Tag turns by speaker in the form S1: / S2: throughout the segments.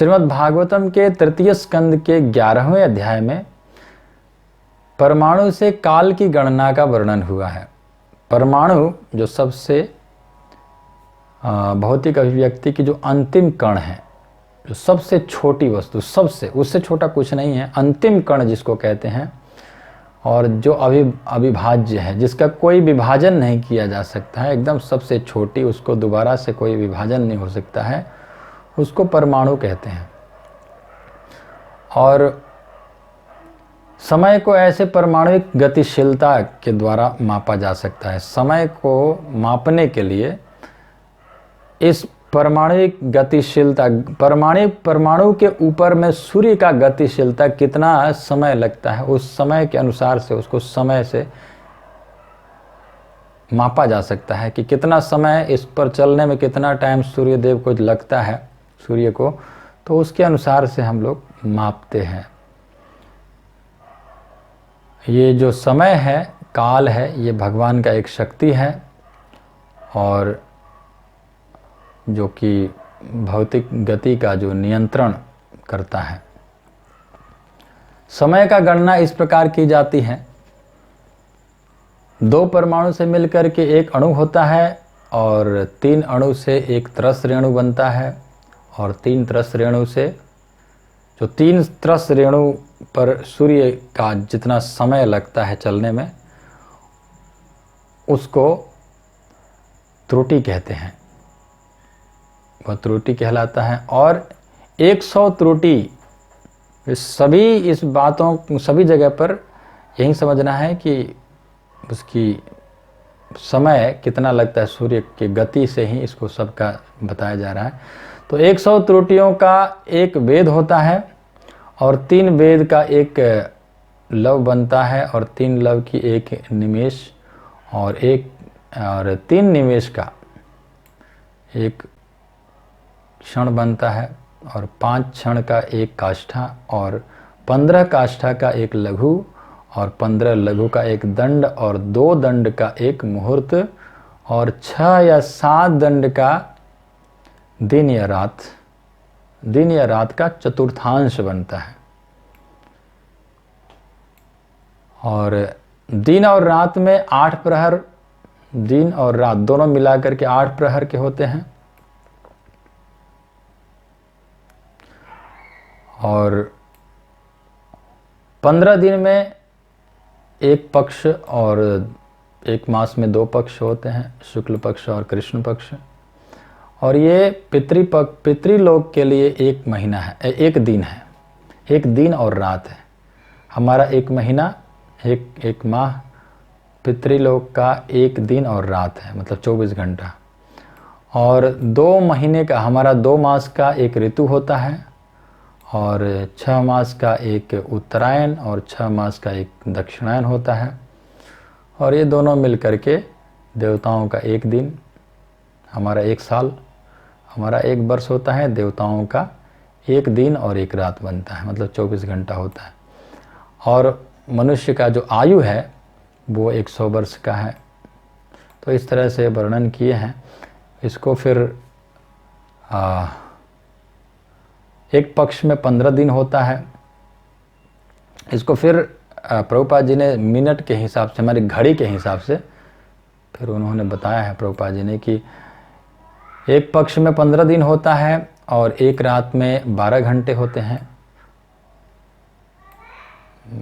S1: श्रीमद् भागवतम के तृतीय स्कंद के 11वें अध्याय में परमाणु से काल की गणना का वर्णन हुआ है। परमाणु जो सबसे भौतिक अभिव्यक्ति की जो अंतिम कण है, जो सबसे छोटी वस्तु, सबसे उससे छोटा कुछ नहीं है, अंतिम कण जिसको कहते हैं, और जो अविभाज्य है, जिसका कोई विभाजन नहीं किया जा सकता है, एकदम सबसे छोटी, उसको दोबारा से कोई विभाजन नहीं हो सकता है, उसको परमाणु कहते हैं। और समय को ऐसे परमाणुिक गतिशीलता के द्वारा मापा जा सकता है। समय को मापने के लिए इस परमाणुिक गतिशीलता, परमाणु के ऊपर में सूर्य का गतिशीलता कितना समय लगता है, उस समय के अनुसार से उसको समय से मापा जा सकता है कि कितना समय इस पर चलने में, कितना टाइम सूर्य देव को लगता है, सूर्य को, तो उसके अनुसार से हम लोग मापते हैं। ये जो समय है, काल है, ये भगवान का एक शक्ति है और जो कि भौतिक गति का जो नियंत्रण करता है। समय का गणना इस प्रकार की जाती है, 2 परमाणु से मिलकर के एक अणु होता है और 3 अणु से एक तरस रेणु बनता है, और 3 तरस रेणु से, जो 3 तरस रेणु पर सूर्य का जितना समय लगता है चलने में, उसको त्रुटि कहते हैं, वह त्रुटि कहलाता है। और 100 त्रुटि, इस बातों सभी जगह पर यही समझना है कि उसकी समय कितना लगता है, सूर्य की गति से ही इसको सबका बताया जा रहा है। तो 100 त्रुटियों का एक वेद होता है और 3 वेद का एक लव बनता है, और 3 लव की एक निमेष, और 3 निमेष का एक क्षण बनता है, और 5 क्षण का एक काष्ठा, और 15 काष्ठा का एक लघु, और 15 लघु का एक दंड, और 2 दंड का एक मुहूर्त, और 6 या 7 दंड का दिन या रात का चतुर्थांश बनता है। और दिन और रात में 8 प्रहर, दिन और रात दोनों मिलाकर के 8 प्रहर के होते हैं। और 15 दिन में एक पक्ष, और एक मास में 2 पक्ष होते हैं, शुक्ल पक्ष और कृष्ण पक्ष। और ये पितृलोक के लिए 1 महीना है, 1 दिन है, 1 दिन और रात है। हमारा 1 महीना, एक माह, पितृलोक का 1 दिन और रात है, मतलब 24 घंटा। और 2 महीने का, हमारा 2 मास का एक ऋतु होता है, और 6 मास का एक उत्तरायण और 6 मास का एक दक्षिणायन होता है। और ये दोनों मिलकर के देवताओं का 1 दिन, हमारा 1 साल, हमारा 1 वर्ष होता है, देवताओं का 1 दिन और 1 रात बनता है, मतलब 24 घंटा होता है। और मनुष्य का जो आयु है वो 100 वर्ष का है। तो इस तरह से वर्णन किए हैं। इसको फिर एक पक्ष में 15 दिन होता है। इसको फिर प्रभुपाद जी ने मिनट के हिसाब से, हमारी घड़ी के हिसाब से फिर उन्होंने बताया है, प्रभुपाद जी ने, कि एक पक्ष में 15 दिन होता है और एक रात में 12 घंटे होते हैं,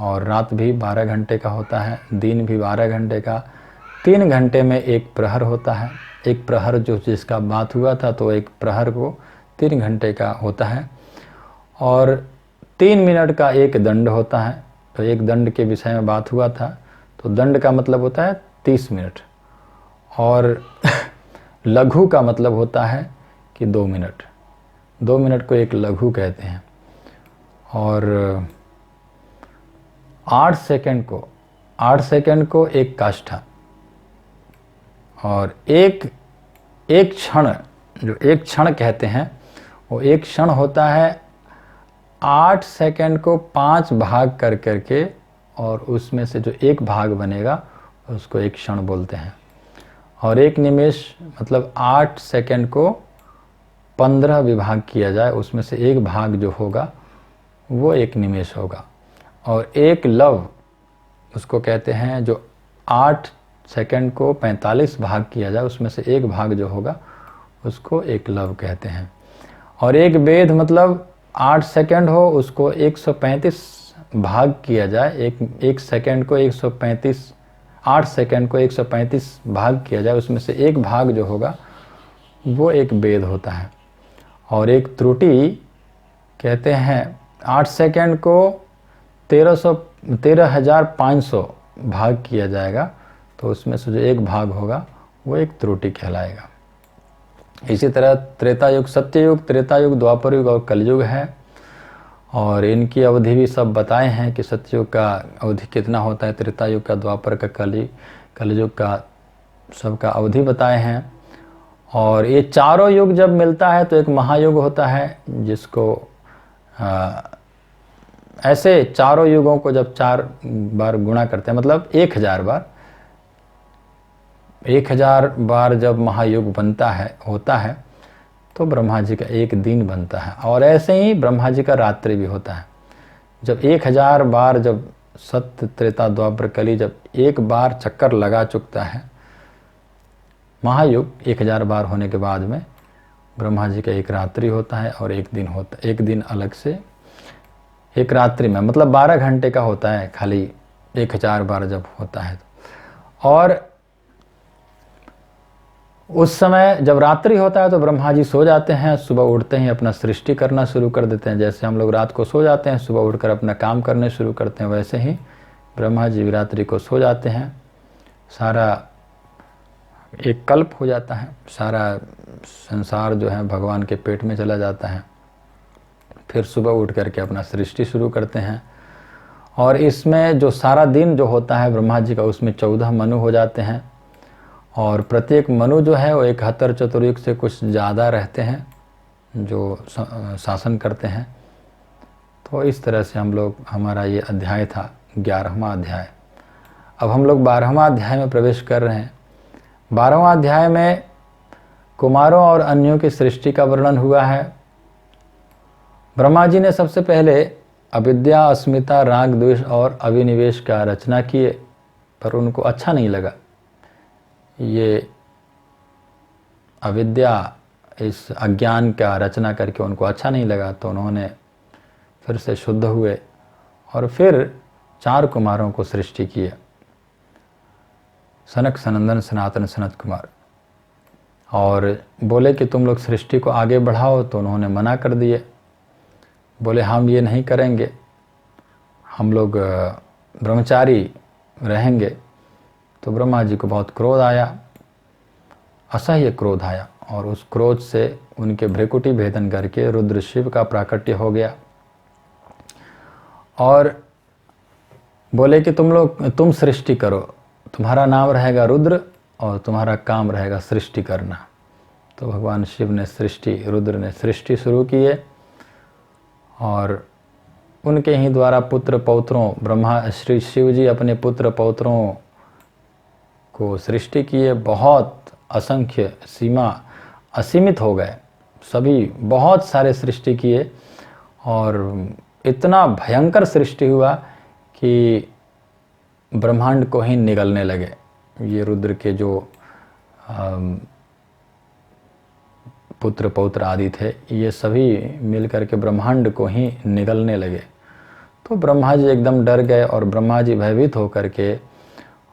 S1: और रात भी 12 घंटे का होता है, दिन भी 12 घंटे का। 3 घंटे में एक प्रहर होता है। एक प्रहर जो जिसका बात हुआ था, तो एक प्रहर को 3 घंटे का होता है। और 3 मिनट का एक दंड होता है। तो एक दंड के विषय में बात हुआ था, तो दंड का मतलब होता है 30 मिनट। और लघु का मतलब होता है कि 2 मिनट। 2 मिनट को एक लघु कहते हैं। और 8 सेकंड को एक काष्ठा। और एक क्षण, जो एक क्षण कहते हैं, वो एक क्षण होता है 8 सेकंड को 5 भाग कर करके, और उसमें से जो एक भाग बनेगा उसको एक क्षण बोलते हैं। और एक निमेष मतलब 8 सेकंड को 15 विभाग किया जाए, उसमें से एक भाग जो होगा वो एक निमेष होगा, और एक लव उसको कहते हैं, जो 8 सेकंड को 45 भाग किया जाए, उसमें से एक भाग जो होगा उसको एक लव कहते हैं। और एक वेद मतलब 8 सेकंड हो, उसको 135 भाग किया जाए, एक सेकंड को 135, 8 सेकंड को 135 भाग किया जाए, उसमें से एक भाग जो होगा वो एक वेद होता है। और एक त्रुटि कहते हैं 8 सेकंड को 13,500 भाग किया जाएगा, तो उसमें से जो एक भाग होगा वो एक त्रुटि कहलाएगा। इसी तरह त्रेता युग, सत्ययुग, त्रेता युग, द्वापर युग और कलयुग है, और इनकी अवधि भी सब बताए हैं कि सत्ययुग का अवधि कितना होता है, त्रेता युग का, द्वापर का, कलयुग का, सबका अवधि बताए हैं। और ये चारों युग जब मिलता है तो एक महायुग होता है, जिसको ऐसे चारों युगों को जब 4 बार गुणा करते हैं, मतलब 1000 बार जब महायुग बनता है, होता है, तो ब्रह्मा जी का एक दिन बनता है। और ऐसे ही ब्रह्मा जी का रात्रि भी होता है। जब 1000 बार, जब सत्य त्रेता द्वापर कली जब एक बार चक्कर लगा चुकता है महायुग, 1000 बार होने के बाद में ब्रह्मा जी का एक रात्रि होता है और एक दिन होता है। एक दिन अलग से, एक रात्रि में मतलब 12 घंटे का होता है खाली 1000 बार जब होता है। और उस समय जब रात्रि होता है तो ब्रह्मा जी सो जाते हैं, सुबह उठते ही अपना सृष्टि करना शुरू कर देते हैं। जैसे हम लोग रात को सो जाते हैं, सुबह उठकर अपना काम करने शुरू करते हैं, वैसे ही ब्रह्मा जी भी रात्रि को सो जाते हैं। सारा एक कल्प हो जाता है, सारा संसार जो है भगवान के पेट में चला जाता है। फिर सुबह उठ करके अपना सृष्टि शुरू करते हैं। और इसमें जो सारा दिन जो होता है ब्रह्मा जी का, उसमें 14 मनु हो जाते हैं। और प्रत्येक मनु जो है वो 71 चतुर्युग से कुछ ज़्यादा रहते हैं, जो शासन करते हैं। तो इस तरह से हम लोग, हमारा ये अध्याय था 11वां अध्याय। अब हम लोग 12वां अध्याय में प्रवेश कर रहे हैं। 12वां अध्याय में कुमारों और अन्यों की सृष्टि का वर्णन हुआ है। ब्रह्मा जी ने सबसे पहले अविद्या, अस्मिता, राग, द्वेष और अभिनिवेश का रचना किए, पर उनको अच्छा नहीं लगा। ये अविद्या, इस अज्ञान का रचना करके उनको अच्छा नहीं लगा, तो उन्होंने फिर से शुद्ध हुए और फिर 4 कुमारों को सृष्टि किए, सनक, सनंदन, सनातन, सनत कुमार। और बोले कि तुम लोग सृष्टि को आगे बढ़ाओ, तो उन्होंने मना कर दिए, बोले हम ये नहीं करेंगे, हम लोग ब्रह्मचारी रहेंगे। तो ब्रह्मा जी को बहुत क्रोध आया, असह्य क्रोध आया, और उस क्रोध से उनके भ्रिकुटी भेदन करके रुद्र शिव का प्राकट्य हो गया। और बोले कि तुम सृष्टि करो, तुम्हारा नाम रहेगा रुद्र और तुम्हारा काम रहेगा सृष्टि करना। तो भगवान शिव ने रुद्र ने सृष्टि शुरू किए, और उनके ही द्वारा पुत्र पौत्रों, ब्रह्मा श्री शिव जी अपने पुत्र पौत्रों को सृष्टि किए। बहुत असंख्य, सीमा असीमित हो गए, सभी बहुत सारे सृष्टि किए, और इतना भयंकर सृष्टि हुआ कि ब्रह्मांड को ही निगलने लगे। ये रुद्र के जो पुत्र पौत्र आदि थे, ये सभी मिलकर के ब्रह्मांड को ही निगलने लगे। तो ब्रह्मा जी एकदम डर गए, और ब्रह्मा जी भयभीत होकर के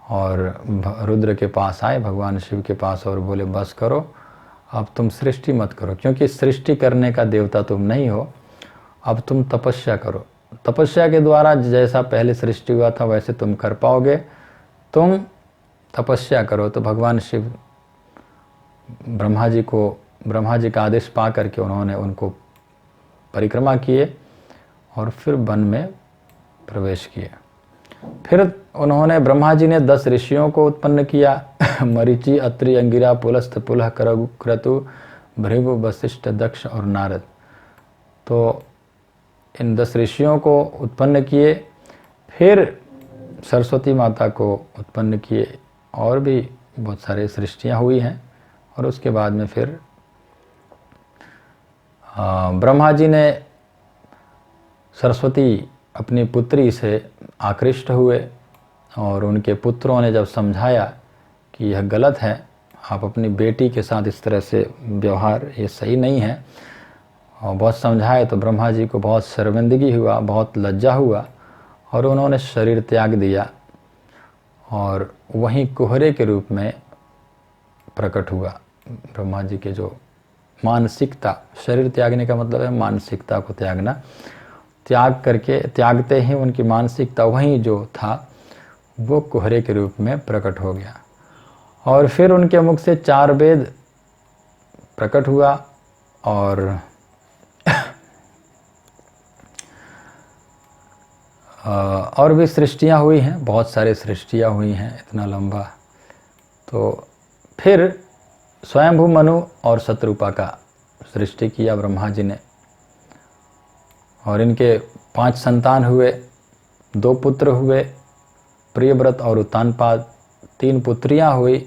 S1: और रुद्र के पास आए, भगवान शिव के पास, और बोले बस करो, अब तुम सृष्टि मत करो, क्योंकि सृष्टि करने का देवता तुम नहीं हो, अब तुम तपस्या करो। तपस्या के द्वारा जैसा पहले सृष्टि हुआ था वैसे तुम कर पाओगे, तुम तपस्या करो। तो भगवान शिव ब्रह्मा जी का आदेश पा करके उन्होंने उनको परिक्रमा किए और फिर वन में प्रवेश किए। फिर उन्होंने, ब्रह्मा जी ने 10 ऋषियों को उत्पन्न किया, मरीचि, अत्रि, अंगिरा, पुलस्त्य, पुलह, क्रतु, भृगु, वशिष्ठ, दक्ष और नारद। तो इन 10 ऋषियों को उत्पन्न किए, फिर सरस्वती माता को उत्पन्न किए, और भी बहुत सारे सृष्टियाँ हुई हैं। और उसके बाद में फिर ब्रह्मा जी ने सरस्वती अपनी पुत्री से आकृष्ट हुए और उनके पुत्रों ने जब समझाया कि यह गलत है, आप अपनी बेटी के साथ इस तरह से व्यवहार ये सही नहीं है, और बहुत समझाए तो ब्रह्मा जी को बहुत शर्मिंदगी हुआ, बहुत लज्जा हुआ और उन्होंने शरीर त्याग दिया और वहीं कोहरे के रूप में प्रकट हुआ। ब्रह्मा जी के जो मानसिकता, शरीर त्यागने का मतलब है मानसिकता को त्यागना, त्यागते ही उनकी मानसिकता वहीं जो था वो कोहरे के रूप में प्रकट हो गया और फिर उनके मुख से 4 वेद प्रकट हुआ और भी सृष्टियाँ हुई हैं, बहुत सारे सृष्टियाँ हुई हैं, इतना लंबा। तो फिर स्वयंभू मनु और शत्रुपा का सृष्टि किया ब्रह्मा जी ने और इनके 5 संतान हुए, 2 पुत्र हुए, प्रियव्रत और उत्तानपाद, 3 पुत्रियां हुई,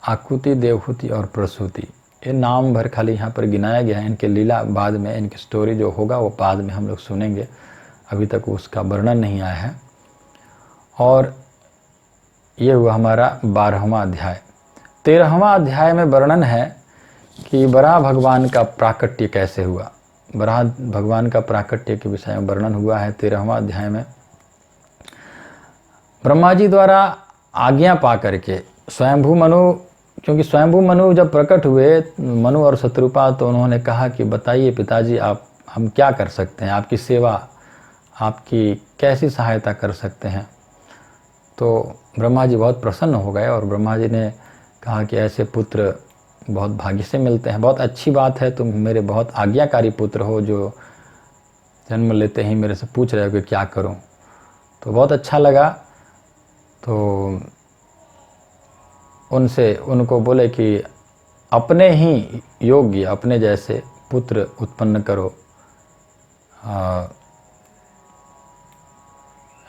S1: आकुति, देवहूति और प्रसूति। ये नाम भर खाली यहाँ पर गिनाया गया है, इनके लीला बाद में, इनकी स्टोरी जो होगा वो बाद में हम लोग सुनेंगे, अभी तक उसका वर्णन नहीं आया है। और ये हुआ हमारा 12वां अध्याय। 13वां अध्याय में वर्णन है कि वराह भगवान का प्राकट्य कैसे हुआ। वराह भगवान का प्राकट्य के विषय में वर्णन हुआ है 13वां अध्याय में। ब्रह्मा जी द्वारा आज्ञा पा करके स्वयंभू मनु, क्योंकि स्वयंभू मनु जब प्रकट हुए, मनु और शत्रुपा, तो उन्होंने कहा कि बताइए पिताजी, आप हम क्या कर सकते हैं, आपकी सेवा, आपकी कैसी सहायता कर सकते हैं। तो ब्रह्मा जी बहुत प्रसन्न हो गए और ब्रह्मा जी ने कहा कि ऐसे पुत्र बहुत भाग्य से मिलते हैं, बहुत अच्छी बात है, तुम मेरे बहुत आज्ञाकारी पुत्र हो जो जन्म लेते ही मेरे से पूछ रहे हो कि क्या करूं। तो बहुत अच्छा लगा। तो उनको बोले कि अपने ही योग्य, अपने जैसे पुत्र उत्पन्न करो,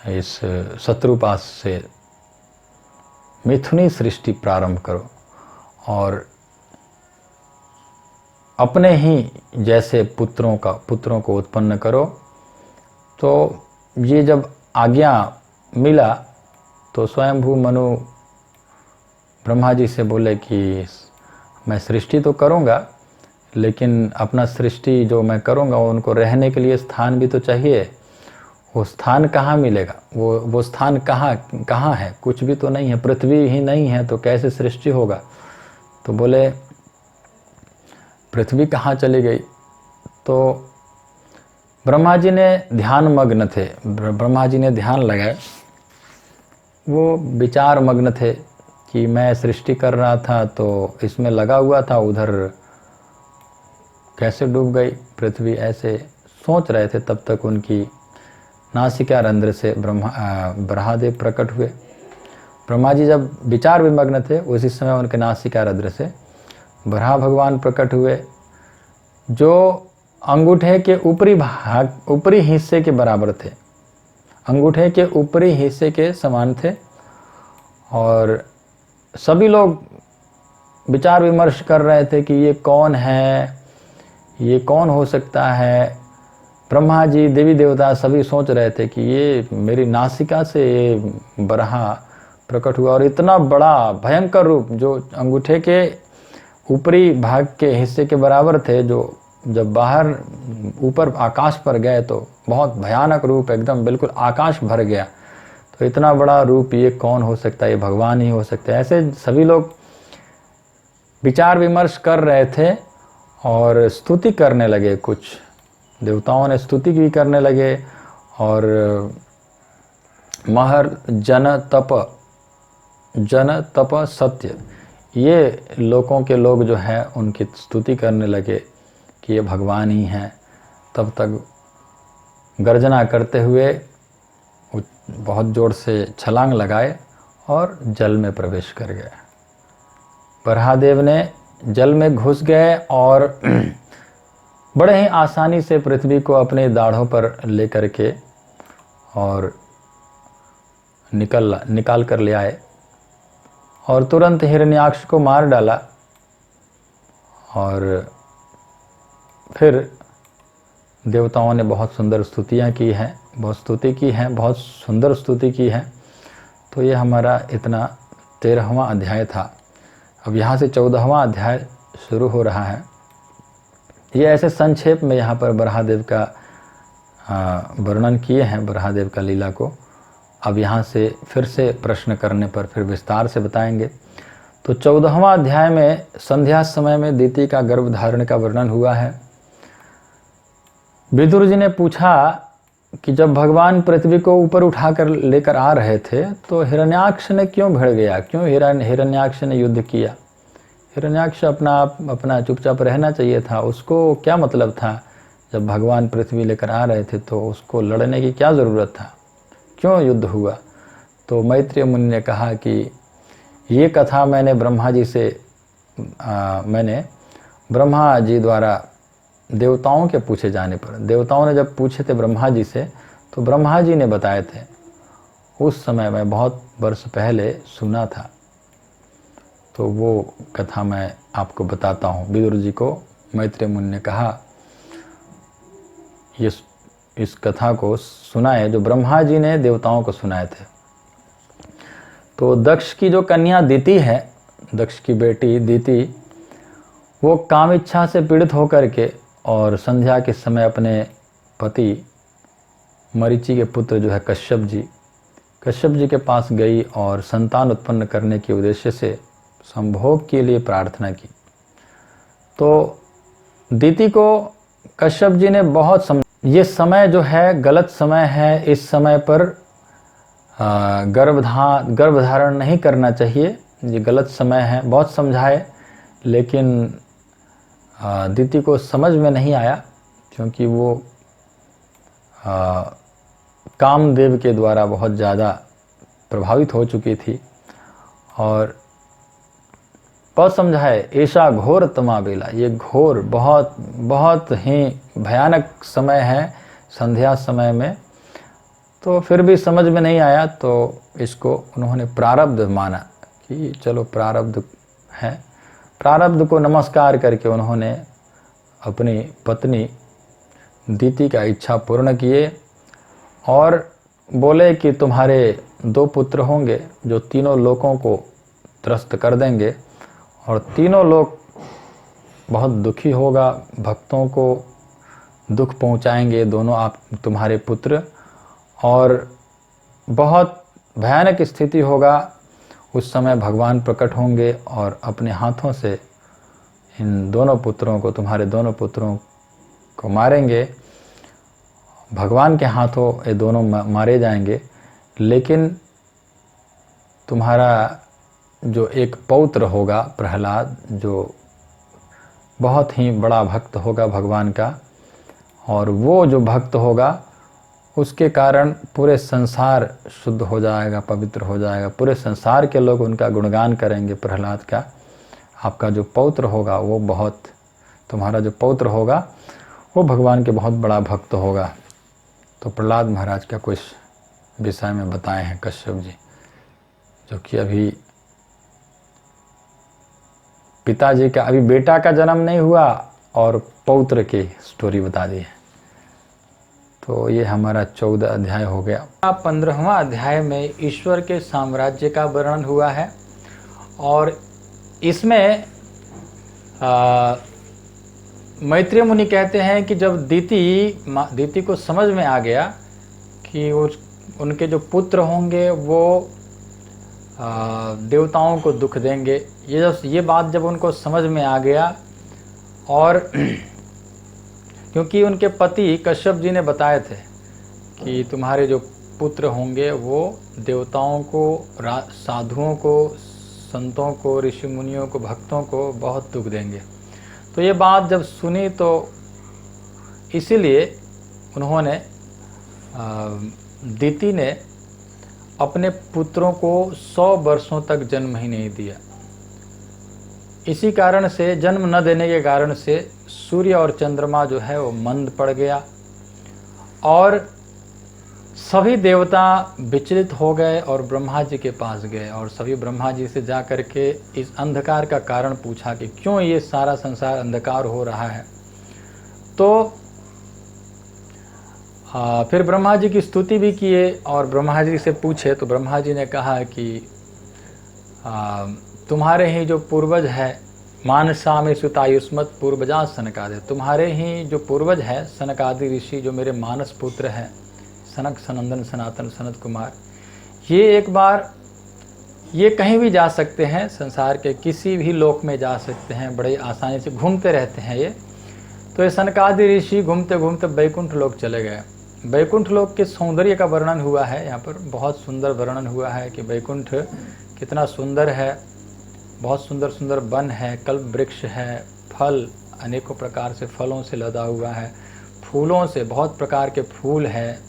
S1: इस शत्रुपास से मिथुनी सृष्टि प्रारंभ करो और अपने ही जैसे पुत्रों को उत्पन्न करो। तो ये जब आज्ञा मिला तो स्वयंभू मनु ब्रह्मा जी से बोले कि मैं सृष्टि तो करूँगा, लेकिन अपना सृष्टि जो मैं करूँगा उनको रहने के लिए स्थान भी तो चाहिए। वो स्थान कहाँ मिलेगा, वो स्थान कहाँ है, कुछ भी तो नहीं है, पृथ्वी ही नहीं है तो कैसे सृष्टि होगा। तो बोले पृथ्वी कहाँ चली गई। तो ब्रह्मा जी ने ध्यान मग्न थे, ब्रह्मा जी ने ध्यान लगाए, वो विचार मग्न थे कि मैं सृष्टि कर रहा था तो इसमें लगा हुआ था, उधर कैसे डूब गई पृथ्वी, ऐसे सोच रहे थे। तब तक उनकी नासिका रंध्र से ब्रह्मदेव प्रकट हुए। ब्रह्मा जी जब विचार विमग्न थे उसी समय उनके नासिका रंध्र से ब्रह्मा भगवान प्रकट हुए, जो अंगूठे के ऊपरी हिस्से के बराबर थे, अंगूठे के ऊपरी हिस्से के समान थे। और सभी लोग विचार विमर्श कर रहे थे कि ये कौन है, ये कौन हो सकता है। ब्रह्मा जी, देवी देवता सभी सोच रहे थे कि ये मेरी नासिका से ये बराह प्रकट हुआ और इतना बड़ा भयंकर रूप, जो अंगूठे के ऊपरी भाग के हिस्से के बराबर थे, जो जब बाहर ऊपर आकाश पर गए तो बहुत भयानक रूप, एकदम बिल्कुल आकाश भर गया। तो इतना बड़ा रूप ये कौन हो सकता है, ये भगवान ही हो सकता है। ऐसे सभी लोग विचार विमर्श कर रहे थे और स्तुति करने लगे। कुछ देवताओं ने स्तुति भी करने लगे और महर, जन तप सत्य, ये लोगों के लोग जो हैं उनकी स्तुति करने लगे कि ये भगवान ही हैं। तब तक गर्जना करते हुए बहुत जोर से छलांग लगाए और जल में प्रवेश कर गए। ब्रह्मदेव ने जल में घुस गए और बड़े ही आसानी से पृथ्वी को अपने दाढ़ों पर लेकर के और निकाल कर ले आए और तुरंत हिरण्याक्ष को मार डाला और फिर देवताओं ने बहुत सुंदर स्तुतियाँ की हैं, बहुत स्तुति की हैं, बहुत सुंदर स्तुति की है। तो ये हमारा इतना 13वां अध्याय था। अब यहाँ से 14वां अध्याय शुरू हो रहा है। ये ऐसे संक्षेप में यहाँ पर बराहदेव का वर्णन किए हैं, बराहदेव का लीला को। अब यहाँ से फिर से प्रश्न करने पर फिर विस्तार से बताएंगे। तो 14वां अध्याय में संध्या समय में दीति का गर्भ धारण का वर्णन हुआ है। विदुर जी ने पूछा कि जब भगवान पृथ्वी को ऊपर उठाकर लेकर आ रहे थे तो हिरण्याक्ष ने क्यों भिड़ गया, क्यों हिरण्याक्ष ने युद्ध किया। हिरण्याक्ष अपना चुपचाप रहना चाहिए था, उसको क्या मतलब था। जब भगवान पृथ्वी लेकर आ रहे थे तो उसको लड़ने की क्या ज़रूरत था, क्यों युद्ध हुआ। तो मैत्रेय मुनि ने कहा कि ये कथा मैंने ब्रह्मा जी द्वारा देवताओं के पूछे जाने पर, देवताओं ने जब पूछे थे ब्रह्मा जी से तो ब्रह्मा जी ने बताए थे। उस समय मैं बहुत वर्ष पहले सुना था, तो वो कथा मैं आपको बताता हूँ। विदुर जी को मैत्रेय मुनि ने कहा इस कथा को सुनाए जो ब्रह्मा जी ने देवताओं को सुनाए थे। तो दक्ष की जो कन्या दीति है, दक्ष की बेटी दीति, वो काम इच्छा से पीड़ित होकर के और संध्या के समय अपने पति मरीचि के पुत्र जो है कश्यप जी के पास गई और संतान उत्पन्न करने के उद्देश्य से संभोग के लिए प्रार्थना की। तो दीति को कश्यप जी ने बहुत ये समय जो है गलत समय है, इस समय पर गर्भ धारण नहीं करना चाहिए, ये गलत समय है। बहुत समझाए लेकिन दीति को समझ में नहीं आया, क्योंकि वो कामदेव के द्वारा बहुत ज़्यादा प्रभावित हो चुकी थी। और बहुत समझाए ऐसा घोर तमा बेला, ये घोर बहुत बहुत ही भयानक समय है संध्या समय में। तो फिर भी समझ में नहीं आया, तो इसको उन्होंने प्रारब्ध माना कि चलो प्रारब्ध है। प्रारब्ध को नमस्कार करके उन्होंने अपनी पत्नी दीति का इच्छा पूर्ण किए और बोले कि तुम्हारे 2 पुत्र होंगे जो तीनों लोकों को त्रस्त कर देंगे और तीनों लोग बहुत दुखी होगा, भक्तों को दुख पहुंचाएंगे दोनों तुम्हारे पुत्र, और बहुत भयानक स्थिति होगा। उस समय भगवान प्रकट होंगे और अपने हाथों से इन दोनों पुत्रों को, तुम्हारे दोनों पुत्रों को मारेंगे। भगवान के हाथों ये दोनों मारे जाएंगे, लेकिन तुम्हारा जो एक पौत्र होगा प्रहलाद, जो बहुत ही बड़ा भक्त होगा भगवान का, और वो जो भक्त होगा उसके कारण पूरे संसार शुद्ध हो जाएगा, पवित्र हो जाएगा। पूरे संसार के लोग उनका गुणगान करेंगे प्रहलाद का। आपका जो पौत्र होगा वो तुम्हारा जो पौत्र होगा वो भगवान के बहुत बड़ा भक्त होगा। तो प्रहलाद महाराज का कुछ विषय में बताए हैं कश्यप जी, जो कि अभी पिताजी का, अभी बेटा का जन्म नहीं हुआ और पौत्र की स्टोरी बता दी है। तो ये हमारा 14 अध्याय हो गया। 15वां अध्याय में ईश्वर के साम्राज्य का वर्णन हुआ है और इसमें मैत्रेय मुनि कहते हैं कि जब दीति को समझ में आ गया कि उनके जो पुत्र होंगे वो देवताओं को दुख देंगे, ये बात जब उनको समझ में आ गया, और क्योंकि उनके पति कश्यप जी ने बताए थे कि तुम्हारे जो पुत्र होंगे वो देवताओं को, साधुओं को, संतों को, ऋषि मुनियों को, भक्तों को बहुत दुख देंगे। तो ये बात जब सुनी तो इसीलिए उन्होंने दीति ने अपने पुत्रों को 100 वर्षों तक जन्म ही नहीं दिया। इसी कारण से, जन्म न देने के कारण से सूर्य और चंद्रमा जो है वो मंद पड़ गया और सभी देवता विचलित हो गए और ब्रह्मा जी के पास गए और सभी ब्रह्मा जी से जा कर के इस अंधकार का कारण पूछा कि क्यों ये सारा संसार अंधकार हो रहा है। तो फिर ब्रह्मा जी की स्तुति भी किए और ब्रह्मा जी से पूछे तो ब्रह्मा जी ने कहा कि तुम्हारे ही जो पूर्वज है, मानसामि सुतायुष्मत पूर्वजा सनकादि, तुम्हारे ही जो पूर्वज है सनकादि ऋषि, जो मेरे मानस पुत्र हैं सनक, सनंदन, सनातन, सनत कुमार, ये एक बार ये कहीं भी जा सकते हैं, संसार के किसी भी लोक में जा सकते हैं, बड़े आसानी से घूमते रहते हैं ये। तो ये सनकादि ऋषि घूमते घूमते बैकुंठ लोक चले गए। बैकुंठ लोक के सौंदर्य का वर्णन हुआ है यहाँ पर, बहुत सुंदर वर्णन हुआ है कि बैकुंठ कितना सुंदर है, बहुत सुंदर सुंदर वन है, कल्प वृक्ष है, फल अनेकों प्रकार से फलों से लदा हुआ है, फूलों से बहुत प्रकार के फूल हैं,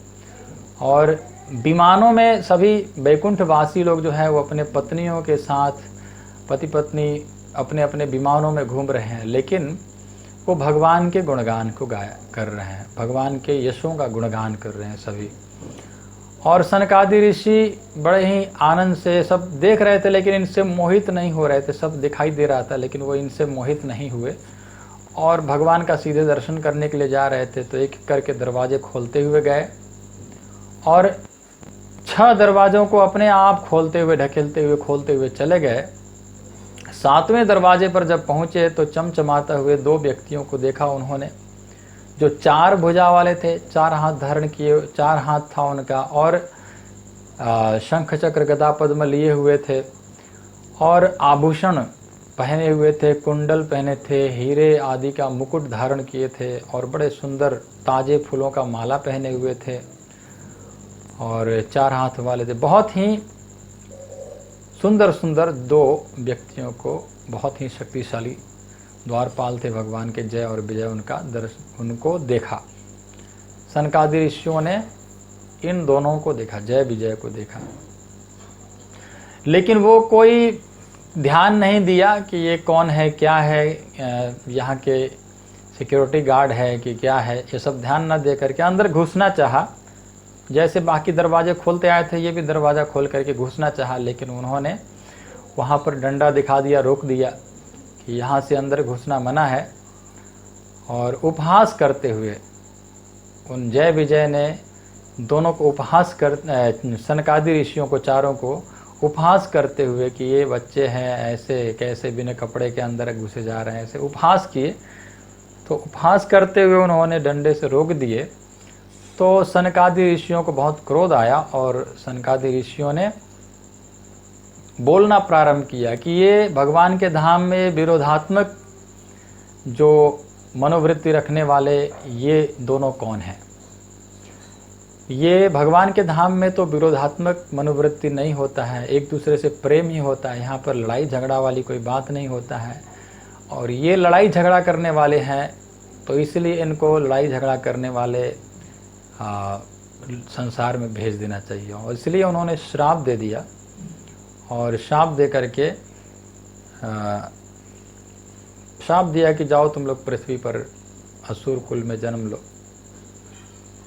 S1: और विमानों में सभी बैकुंठवासी लोग जो है वो अपने पत्नियों के साथ, पति पत्नी अपने अपने विमानों में घूम रहे हैं, लेकिन वो भगवान के गुणगान को गाया कर रहे हैं, भगवान के यशों का गुणगान कर रहे हैं सभी। और सनकादि ऋषि बड़े ही आनंद से सब देख रहे थे, लेकिन इनसे मोहित नहीं हो रहे थे। सब दिखाई दे रहा था लेकिन वो इनसे मोहित नहीं हुए और भगवान का सीधे दर्शन करने के लिए जा रहे थे। तो एक एक करके दरवाजे खोलते हुए गए और 6 दरवाज़ों को अपने आप खोलते हुए, ढकेलते हुए, खोलते हुए चले गए। 7वें दरवाजे पर जब पहुँचे तो चमचमाते हुए 2 व्यक्तियों को देखा उन्होंने, जो 4 भुजा वाले थे, 4 हाथ धारण किए, 4 हाथ था उनका, और शंख चक्र गदा पद्म लिए हुए थे और आभूषण पहने हुए थे, कुंडल पहने थे, हीरे आदि का मुकुट धारण किए थे और बड़े सुंदर ताजे फूलों का माला पहने हुए थे और 4 हाथ वाले थे। बहुत ही सुंदर सुंदर 2 व्यक्तियों को, बहुत ही शक्तिशाली द्वारपाल थे भगवान के, जय और विजय उनको देखा। सनकादि ऋषियों ने इन दोनों को देखा, जय विजय को देखा, लेकिन वो कोई ध्यान नहीं दिया कि ये कौन है, क्या है, यहाँ के सिक्योरिटी गार्ड है कि क्या है, ये सब ध्यान न दे करके अंदर घुसना चाहा। जैसे बाकी दरवाजे खोलते आए थे, ये भी दरवाज़ा खोल करके घुसना चाहा, लेकिन उन्होंने वहाँ पर डंडा दिखा दिया, रोक दिया कि यहाँ से अंदर घुसना मना है। और उपहास करते हुए उन जय विजय ने दोनों को उपहास कर, सनकादि ऋषियों को, चारों को उपहास करते हुए कि ये बच्चे हैं, ऐसे कैसे बिना कपड़े के अंदर घुसे जा रहे हैं, ऐसे उपहास किए। तो उपहास करते हुए उन्होंने डंडे से रोक दिए। तो सनकादि ऋषियों को बहुत क्रोध आया और सनकादि ऋषियों ने बोलना प्रारंभ किया कि ये भगवान के धाम में विरोधात्मक जो मनोवृत्ति रखने वाले ये दोनों कौन हैं। ये भगवान के धाम में तो विरोधात्मक मनोवृत्ति नहीं होता है, एक दूसरे से प्रेम ही होता है, यहाँ पर लड़ाई झगड़ा वाली कोई बात नहीं होता है। और ये लड़ाई झगड़ा करने वाले हैं, तो इसलिए इनको लड़ाई झगड़ा करने वाले संसार में भेज देना चाहिए। और इसलिए उन्होंने श्राप दे दिया और श्राप दे करके श्राप दिया कि जाओ तुम लोग पृथ्वी पर असुर कुल में जन्म लो।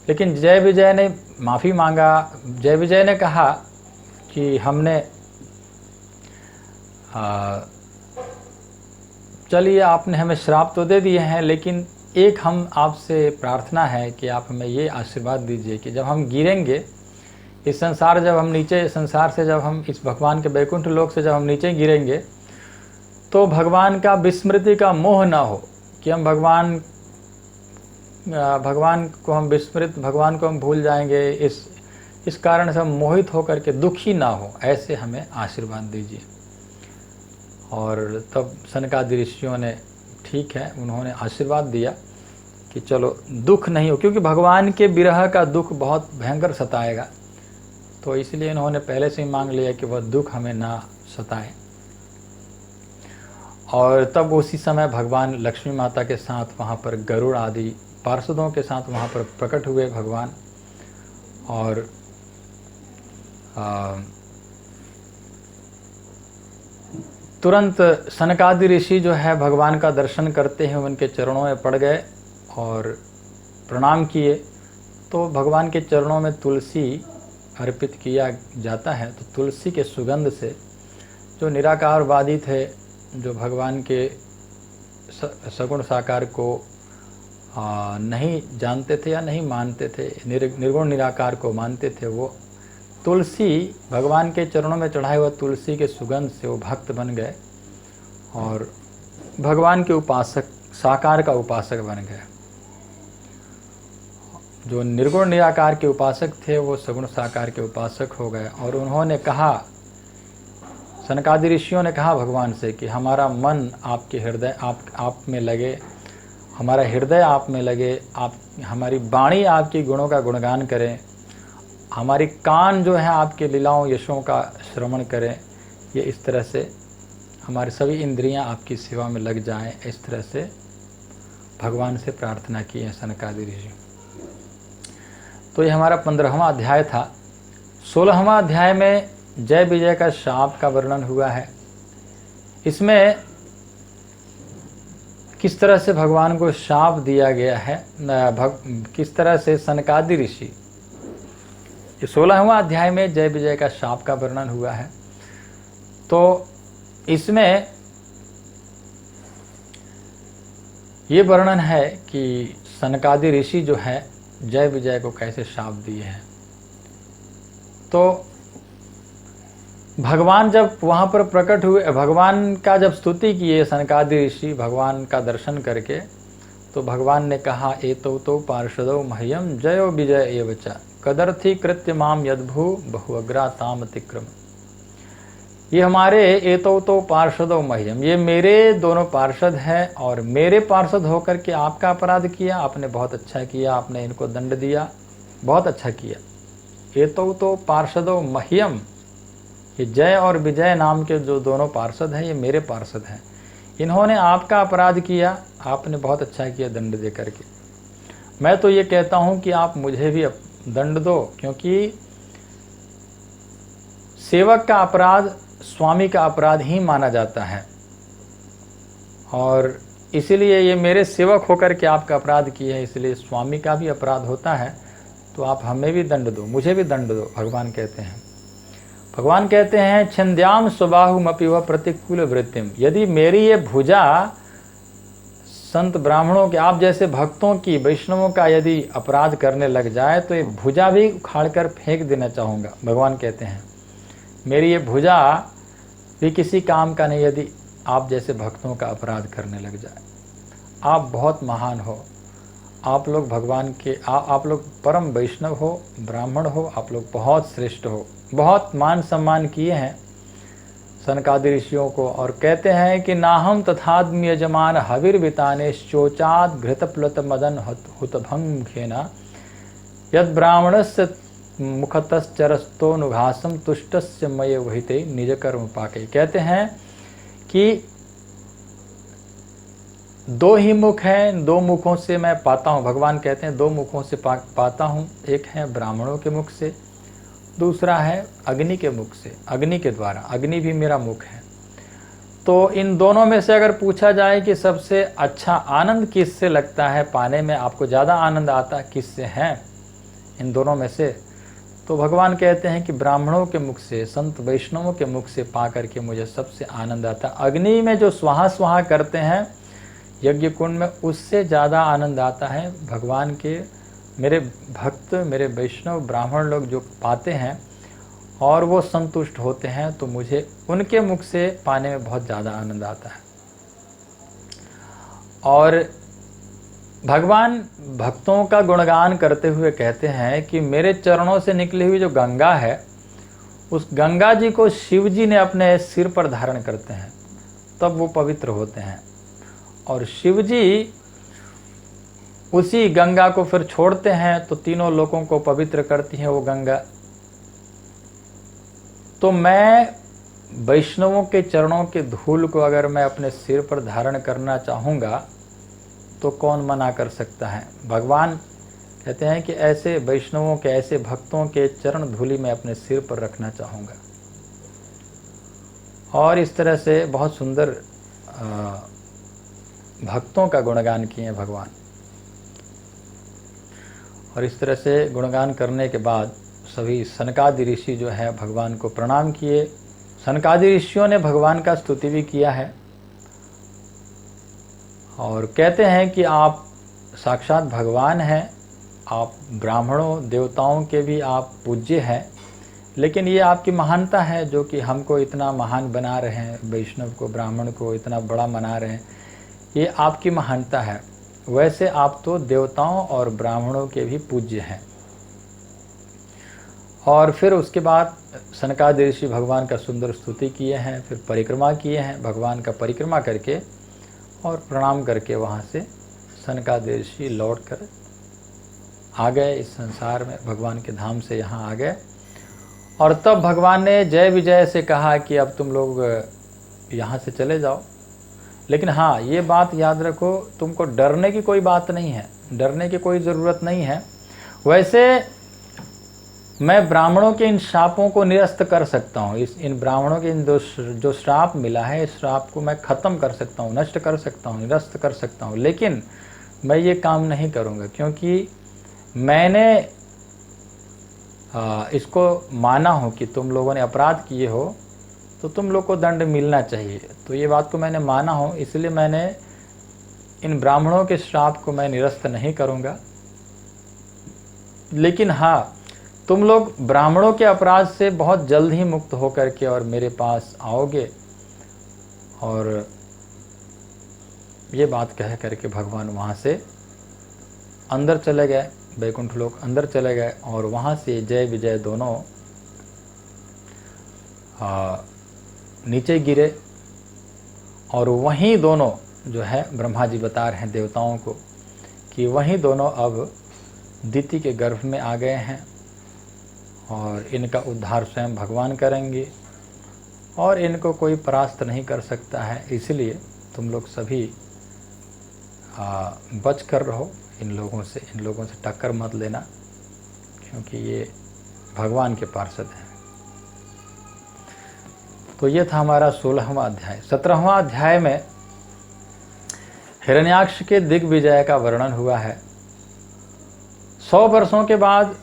S1: लेकिन जय विजय ने माफ़ी मांगा। जय विजय ने कहा कि हमने चलिए आपने हमें श्राप तो दे दिए हैं, लेकिन एक हम आपसे प्रार्थना है कि आप हमें ये आशीर्वाद दीजिए कि जब हम गिरेंगे इस संसार, जब हम नीचे संसार से, जब हम इस भगवान के बैकुंठ लोक से जब हम नीचे गिरेंगे, तो भगवान का विस्मृति का मोह ना हो कि हम भगवान को हम विस्मृत, भगवान को हम भूल जाएंगे, इस कारण से हम मोहित होकर के दुखी ना हो, ऐसे हमें आशीर्वाद दीजिए। और तब सनकादि ऋषियों ने ठीक है, उन्होंने आशीर्वाद दिया कि चलो दुख नहीं हो, क्योंकि भगवान के विरह का दुख बहुत भयंकर सताएगा, तो इसलिए इन्होंने पहले से ही मांग लिया कि वह दुख हमें ना सताए। और तब उसी समय भगवान लक्ष्मी माता के साथ वहाँ पर गरुड़ आदि पार्षदों के साथ वहाँ पर प्रकट हुए भगवान। और तुरंत सनकादि ऋषि जो है भगवान का दर्शन करते हैं, उनके चरणों में पड़ गए और प्रणाम किए। तो भगवान के चरणों में तुलसी अर्पित किया जाता है। तो तुलसी के सुगंध से जो निराकारवादी थे, जो भगवान के सगुण साकार को नहीं जानते थे या नहीं मानते थे, निर्गुण निराकार को मानते थे, वो तुलसी, भगवान के चरणों में चढ़ाए हुए तुलसी के सुगंध से वो भक्त बन गए और भगवान के उपासक, साकार का उपासक बन गए। जो निर्गुण निराकार के उपासक थे वो सगुण साकार के उपासक हो गए। और उन्होंने कहा, सनकादि ऋषियों ने कहा भगवान से कि हमारा मन आपके हृदय आप में लगे, हमारा हृदय आप में लगे, आप हमारी वाणी आपके गुणों का गुणगान करें, हमारी कान जो है आपके लीलाओं यशों का श्रवण करें, ये इस तरह से हमारे सभी इंद्रियां आपकी सेवा में लग जाएं। इस तरह से भगवान से प्रार्थना की है सनकादि ऋषि। तो ये हमारा 15वां अध्याय था। 16वां अध्याय में जय विजय का शाप का वर्णन हुआ है। इसमें किस तरह से भगवान को शाप दिया गया है, किस तरह से सनकादि ऋषि, ये 16वां अध्याय में जय विजय का शाप का वर्णन हुआ है। तो इसमें ये वर्णन है कि सनकादि ऋषि जो है जय विजय को कैसे शाप दिए हैं। तो भगवान जब वहाँ पर प्रकट हुए, भगवान का जब स्तुति किए सनकादि ऋषि भगवान का दर्शन करके, तो भगवान ने कहा एतो पार्षदो मह्यम जयो विजय एवच कदर्थी कृत्य माम यद्भू बहुअग्रा ताम अतिक्रम। ये हमारे एतो पार्षदो मह्यम, ये मेरे दोनों पार्षद हैं और मेरे पार्षद होकर के आपका अपराध किया, आपने बहुत अच्छा किया, आपने इनको दंड दिया, बहुत अच्छा किया। एतो पार्षदो मह्यम, ये जय और विजय नाम के जो दोनों पार्षद हैं ये मेरे पार्षद हैं, इन्होंने आपका अपराध किया, आपने बहुत अच्छा किया दंड दे करके। मैं तो ये कहता हूँ कि आप मुझे भी दंड दो, क्योंकि सेवक का अपराध स्वामी का अपराध ही माना जाता है और इसीलिए ये मेरे सेवक होकर के आपका अपराध किए हैं, इसलिए स्वामी का भी अपराध होता है, तो आप हमें भी दंड दो, मुझे भी दंड दो। भगवान कहते हैं, भगवान कहते हैं छिन्द्याम स्वबाहुमपि व प्रतिकूल वृत्तिम, यदि मेरी ये भुजा संत ब्राह्मणों के, आप जैसे भक्तों की, वैष्णवों का यदि अपराध करने लग जाए तो ये भुजा भी उखाड़ कर फेंक देना चाहूँगा। भगवान कहते हैं मेरी ये भुजा भी किसी काम का नहीं यदि आप जैसे भक्तों का अपराध करने लग जाए। आप बहुत महान हो, आप लोग भगवान के, आप लोग परम वैष्णव हो, ब्राह्मण हो, आप लोग बहुत श्रेष्ठ हो, बहुत मान सम्मान किए हैं सनकादि ऋषियों को। और कहते हैं कि नाहम तथाद्म यजमान हविर्विताने शोचात घृतप्लुत मदन हुतभंगेना यद ब्राह्मणस्य मुखतश्चरस्तो नुघासम तुष्टस्य मय वहिते निज कर्म पाके। कहते हैं कि दो ही मुख हैं, दो मुखों से मैं पाता हूँ। भगवान कहते हैं दो मुखों से पाता हूँ, एक है ब्राह्मणों के मुख से, दूसरा है अग्नि के मुख से, अग्नि के द्वारा, अग्नि भी मेरा मुख है। तो इन दोनों में से अगर पूछा जाए कि सबसे अच्छा आनंद किससे लगता है पाने में, आपको ज़्यादा आनंद आता किससे है इन दोनों में से, तो भगवान कहते हैं कि ब्राह्मणों के मुख से, संत वैष्णवों के मुख से पा करके मुझे सबसे आनंद आता। अग्नि में जो स्वाहा स्वाहा करते हैं यज्ञ कुंड में, उससे ज़्यादा आनंद आता है भगवान के, मेरे भक्त, मेरे वैष्णव ब्राह्मण लोग जो पाते हैं और वो संतुष्ट होते हैं, तो मुझे उनके मुख से पाने में बहुत ज़्यादा आनंद आता है। और भगवान भक्तों का गुणगान करते हुए कहते हैं कि मेरे चरणों से निकली हुई जो गंगा है, उस गंगा जी को शिव जी ने अपने सिर पर धारण करते हैं, तब वो पवित्र होते हैं। और शिव जी उसी गंगा को फिर छोड़ते हैं तो तीनों लोगों को पवित्र करती है वो गंगा। तो मैं वैष्णवों के चरणों के धूल को अगर मैं अपने सिर पर धारण करना चाहूँगा तो कौन मना कर सकता है। भगवान कहते हैं कि ऐसे वैष्णवों के, ऐसे भक्तों के चरण धूलि मैं अपने सिर पर रखना चाहूँगा। और इस तरह से बहुत सुंदर भक्तों का गुणगान किए हैं भगवान। और इस तरह से गुणगान करने के बाद सभी सनकादि ऋषि जो है भगवान को प्रणाम किए। सनकादि ऋषियों ने भगवान का स्तुति भी किया है और कहते हैं कि आप साक्षात भगवान हैं, आप ब्राह्मणों देवताओं के भी आप पूज्य हैं, लेकिन ये आपकी महानता है जो कि हमको इतना महान बना रहे हैं, वैष्णव को ब्राह्मण को इतना बड़ा मना रहे हैं, ये आपकी महानता है। वैसे आप तो देवताओं और ब्राह्मणों के भी पूज्य हैं। और फिर उसके बाद सनकादिक ऋषि भगवान का सुंदर स्तुति किए हैं, फिर परिक्रमा किए हैं, भगवान का परिक्रमा करके और प्रणाम करके वहाँ से सनकादिक ऋषि लौट कर आ गए इस संसार में, भगवान के धाम से यहाँ आ गए। और तब भगवान ने जय विजय से कहा कि अब तुम लोग यहाँ से चले जाओ। लेकिन हाँ, ये बात याद रखो, तुमको डरने की कोई बात नहीं है, डरने की कोई ज़रूरत नहीं है। वैसे मैं ब्राह्मणों के इन श्रापों को निरस्त कर सकता हूँ, इन ब्राह्मणों के इन जो श्राप मिला है, इस श्राप को मैं ख़त्म कर सकता हूँ, नष्ट कर सकता हूँ, निरस्त कर सकता हूँ। लेकिन मैं ये काम नहीं करूँगा, क्योंकि मैंने इसको माना हो कि तुम लोगों ने अपराध किए हो तो तुम लोग को दंड मिलना चाहिए। तो ये बात को मैंने माना हो, इसलिए मैंने इन ब्राह्मणों के श्राप को मैं निरस्त नहीं करूँगा। लेकिन हाँ, तुम लोग ब्राह्मणों के अपराध से बहुत जल्द ही मुक्त होकर के और मेरे पास आओगे। और ये बात कह करके भगवान वहाँ से अंदर चले गए, वैकुंठ लोक अंदर चले गए। और वहाँ से जय विजय दोनों नीचे गिरे। और वहीं दोनों जो है, ब्रह्मा जी बता रहे हैं देवताओं को कि वहीं दोनों अब दिति के गर्भ में आ गए हैं और इनका उद्धार स्वयं भगवान करेंगे और इनको कोई परास्त नहीं कर सकता है। इसलिए तुम लोग सभी बच कर रहो इन लोगों से टक्कर मत लेना, क्योंकि ये भगवान के पार्षद हैं। तो ये था हमारा 16वां अध्याय। 17वां अध्याय में हिरण्याक्ष के दिग्विजय का वर्णन हुआ है। 100 वर्षों के बाद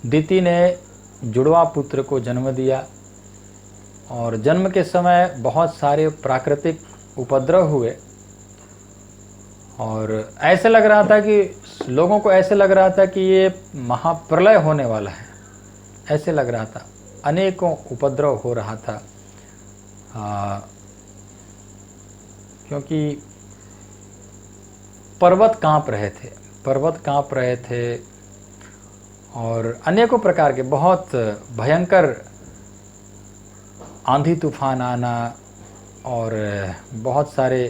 S1: दिति ने जुड़वा पुत्र को जन्म दिया और जन्म के समय बहुत सारे प्राकृतिक उपद्रव हुए और ऐसे लग रहा था कि लोगों को ऐसे लग रहा था कि ये महाप्रलय होने वाला है, ऐसे लग रहा था। अनेकों उपद्रव हो रहा था क्योंकि पर्वत कांप रहे थे और अनेकों प्रकार के बहुत भयंकर आंधी तूफान आना और बहुत सारे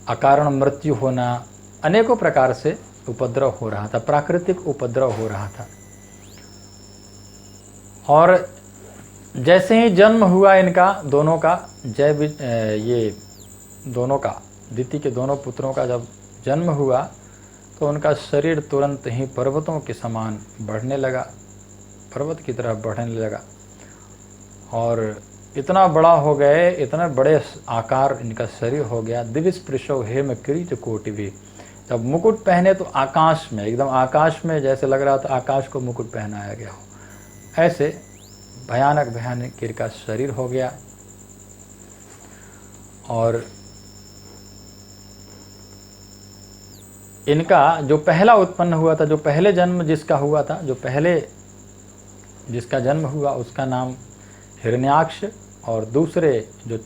S1: अकारण मृत्यु होना, अनेकों प्रकार से उपद्रव हो रहा था, प्राकृतिक उपद्रव हो रहा था। और जैसे ही जन्म हुआ इनका दोनों का, ये दोनों का, दिति के दोनों पुत्रों का जब जन्म हुआ तो उनका शरीर तुरंत ही पर्वतों के समान बढ़ने लगा, पर्वत की तरह बढ़ने लगा और इतना बड़ा हो गए, इतना बड़े आकार इनका शरीर हो गया। दिव्य स्पृशो हेम किरीट कोटि भी, जब मुकुट पहने तो आकाश में, एकदम आकाश में जैसे लग रहा था आकाश को मुकुट पहनाया गया हो, ऐसे भयानक भयानक इनका शरीर हो गया। और इनका जो पहला उत्पन्न हुआ था, जो पहले जन्म जिसका हुआ था, जिसका जन्म हुआ उसका नाम हिरण्याक्ष, और दूसरे जो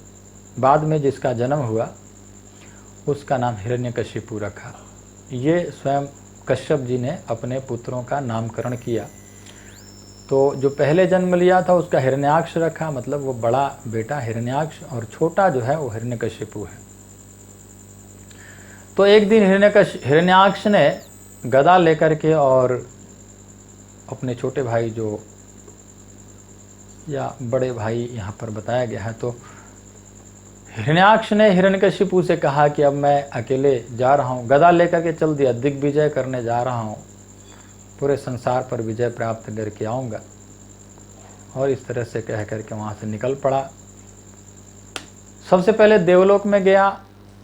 S1: बाद में जिसका जन्म हुआ उसका नाम हिरण्यकशिपु रखा। ये स्वयं कश्यप जी ने अपने पुत्रों का नामकरण किया। तो जो पहले जन्म लिया था उसका हिरण्याक्ष रखा, मतलब वो बड़ा बेटा हिरण्याक्ष, और छोटा जो है वो हिरण्यकशिपु है। तो एक दिन हिरण्याक्ष ने गदा लेकर के और अपने छोटे भाई जो, या बड़े भाई यहाँ पर बताया गया है, तो हिरण्याक्ष ने हिरण्यकशिपु से कहा कि अब मैं अकेले जा रहा हूँ, गदा लेकर के चल दिया, दिग्विजय करने जा रहा हूँ, पूरे संसार पर विजय प्राप्त करके आऊँगा। और इस तरह से कह करके वहाँ से निकल पड़ा। सबसे पहले देवलोक में गया।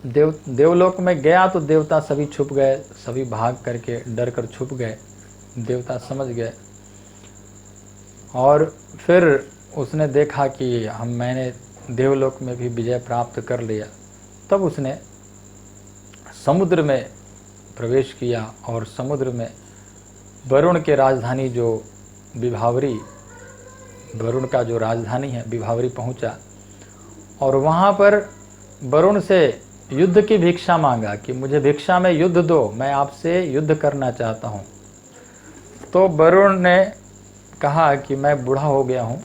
S1: देवलोक में गया तो देवता सभी छुप गए, सभी भाग करके डर कर छुप गए, देवता समझ गए। और फिर उसने देखा कि मैंने देवलोक में भी विजय प्राप्त कर लिया। तब उसने समुद्र में प्रवेश किया और समुद्र में वरुण के राजधानी जो विभावरी, वरुण का जो राजधानी है विभावरी पहुंचा और वहाँ पर वरुण से युद्ध की भिक्षा मांगा कि मुझे भिक्षा में युद्ध दो, मैं आपसे युद्ध करना चाहता हूँ। तो वरुण ने कहा कि मैं बूढ़ा हो गया हूँ,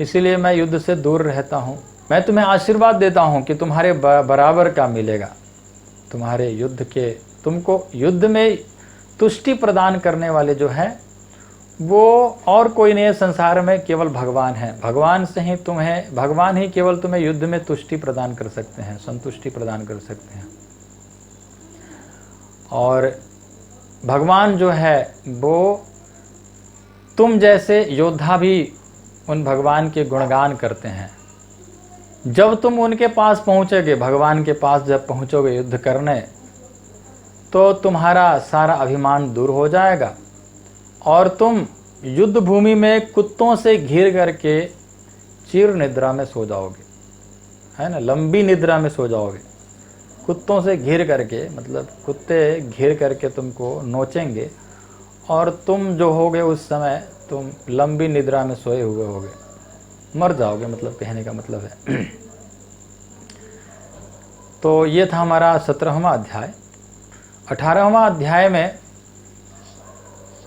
S1: इसीलिए मैं युद्ध से दूर रहता हूँ। मैं तुम्हें आशीर्वाद देता हूँ कि तुम्हारे बराबर का मिलेगा, तुम्हारे युद्ध के, तुमको युद्ध में तुष्टि प्रदान करने वाले जो है वो और कोई नहीं है संसार में, केवल भगवान है। भगवान से ही तुम्हें, भगवान ही केवल तुम्हें युद्ध में तुष्टि प्रदान कर सकते हैं, संतुष्टि प्रदान कर सकते हैं। और भगवान जो है वो, तुम जैसे योद्धा भी उन भगवान के गुणगान करते हैं। जब तुम उनके पास पहुँचोगे, भगवान के पास जब पहुँचोगे युद्ध करने, तो तुम्हारा सारा अभिमान दूर हो जाएगा और तुम युद्ध भूमि में कुत्तों से घिर करके चिर निद्रा में सो जाओगे, है ना, लंबी निद्रा में सो जाओगे। कुत्तों से घिर करके, मतलब कुत्ते घिर करके तुमको नोचेंगे और तुम जो होगे उस समय तुम लंबी निद्रा में सोए हुए होगे, मर जाओगे, मतलब कहने का मतलब है। तो ये था हमारा 17वां अध्याय। 18वां अध्याय में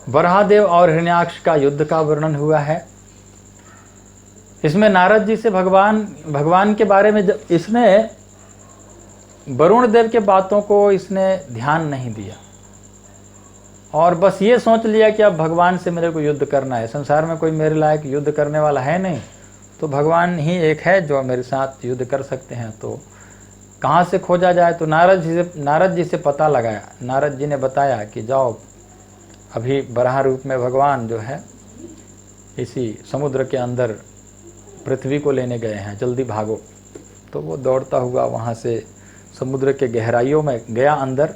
S1: वराहदेव और हिरण्याक्ष का युद्ध का वर्णन हुआ है। इसमें नारद जी से भगवान के बारे में, जब इसने वरुण देव के बातों को इसने ध्यान नहीं दिया और बस ये सोच लिया कि अब भगवान से मेरे को युद्ध करना है, संसार में कोई मेरे लायक युद्ध करने वाला है नहीं, तो भगवान ही एक है जो मेरे साथ युद्ध कर सकते हैं, तो कहाँ से खोजा जाए। तो नारद जी से पता लगाया। नारद जी ने बताया कि जाओ, अभी वराह रूप में भगवान जो है इसी समुद्र के अंदर पृथ्वी को लेने गए हैं, जल्दी भागो। तो वो दौड़ता हुआ वहाँ से समुद्र के गहराइयों में गया अंदर,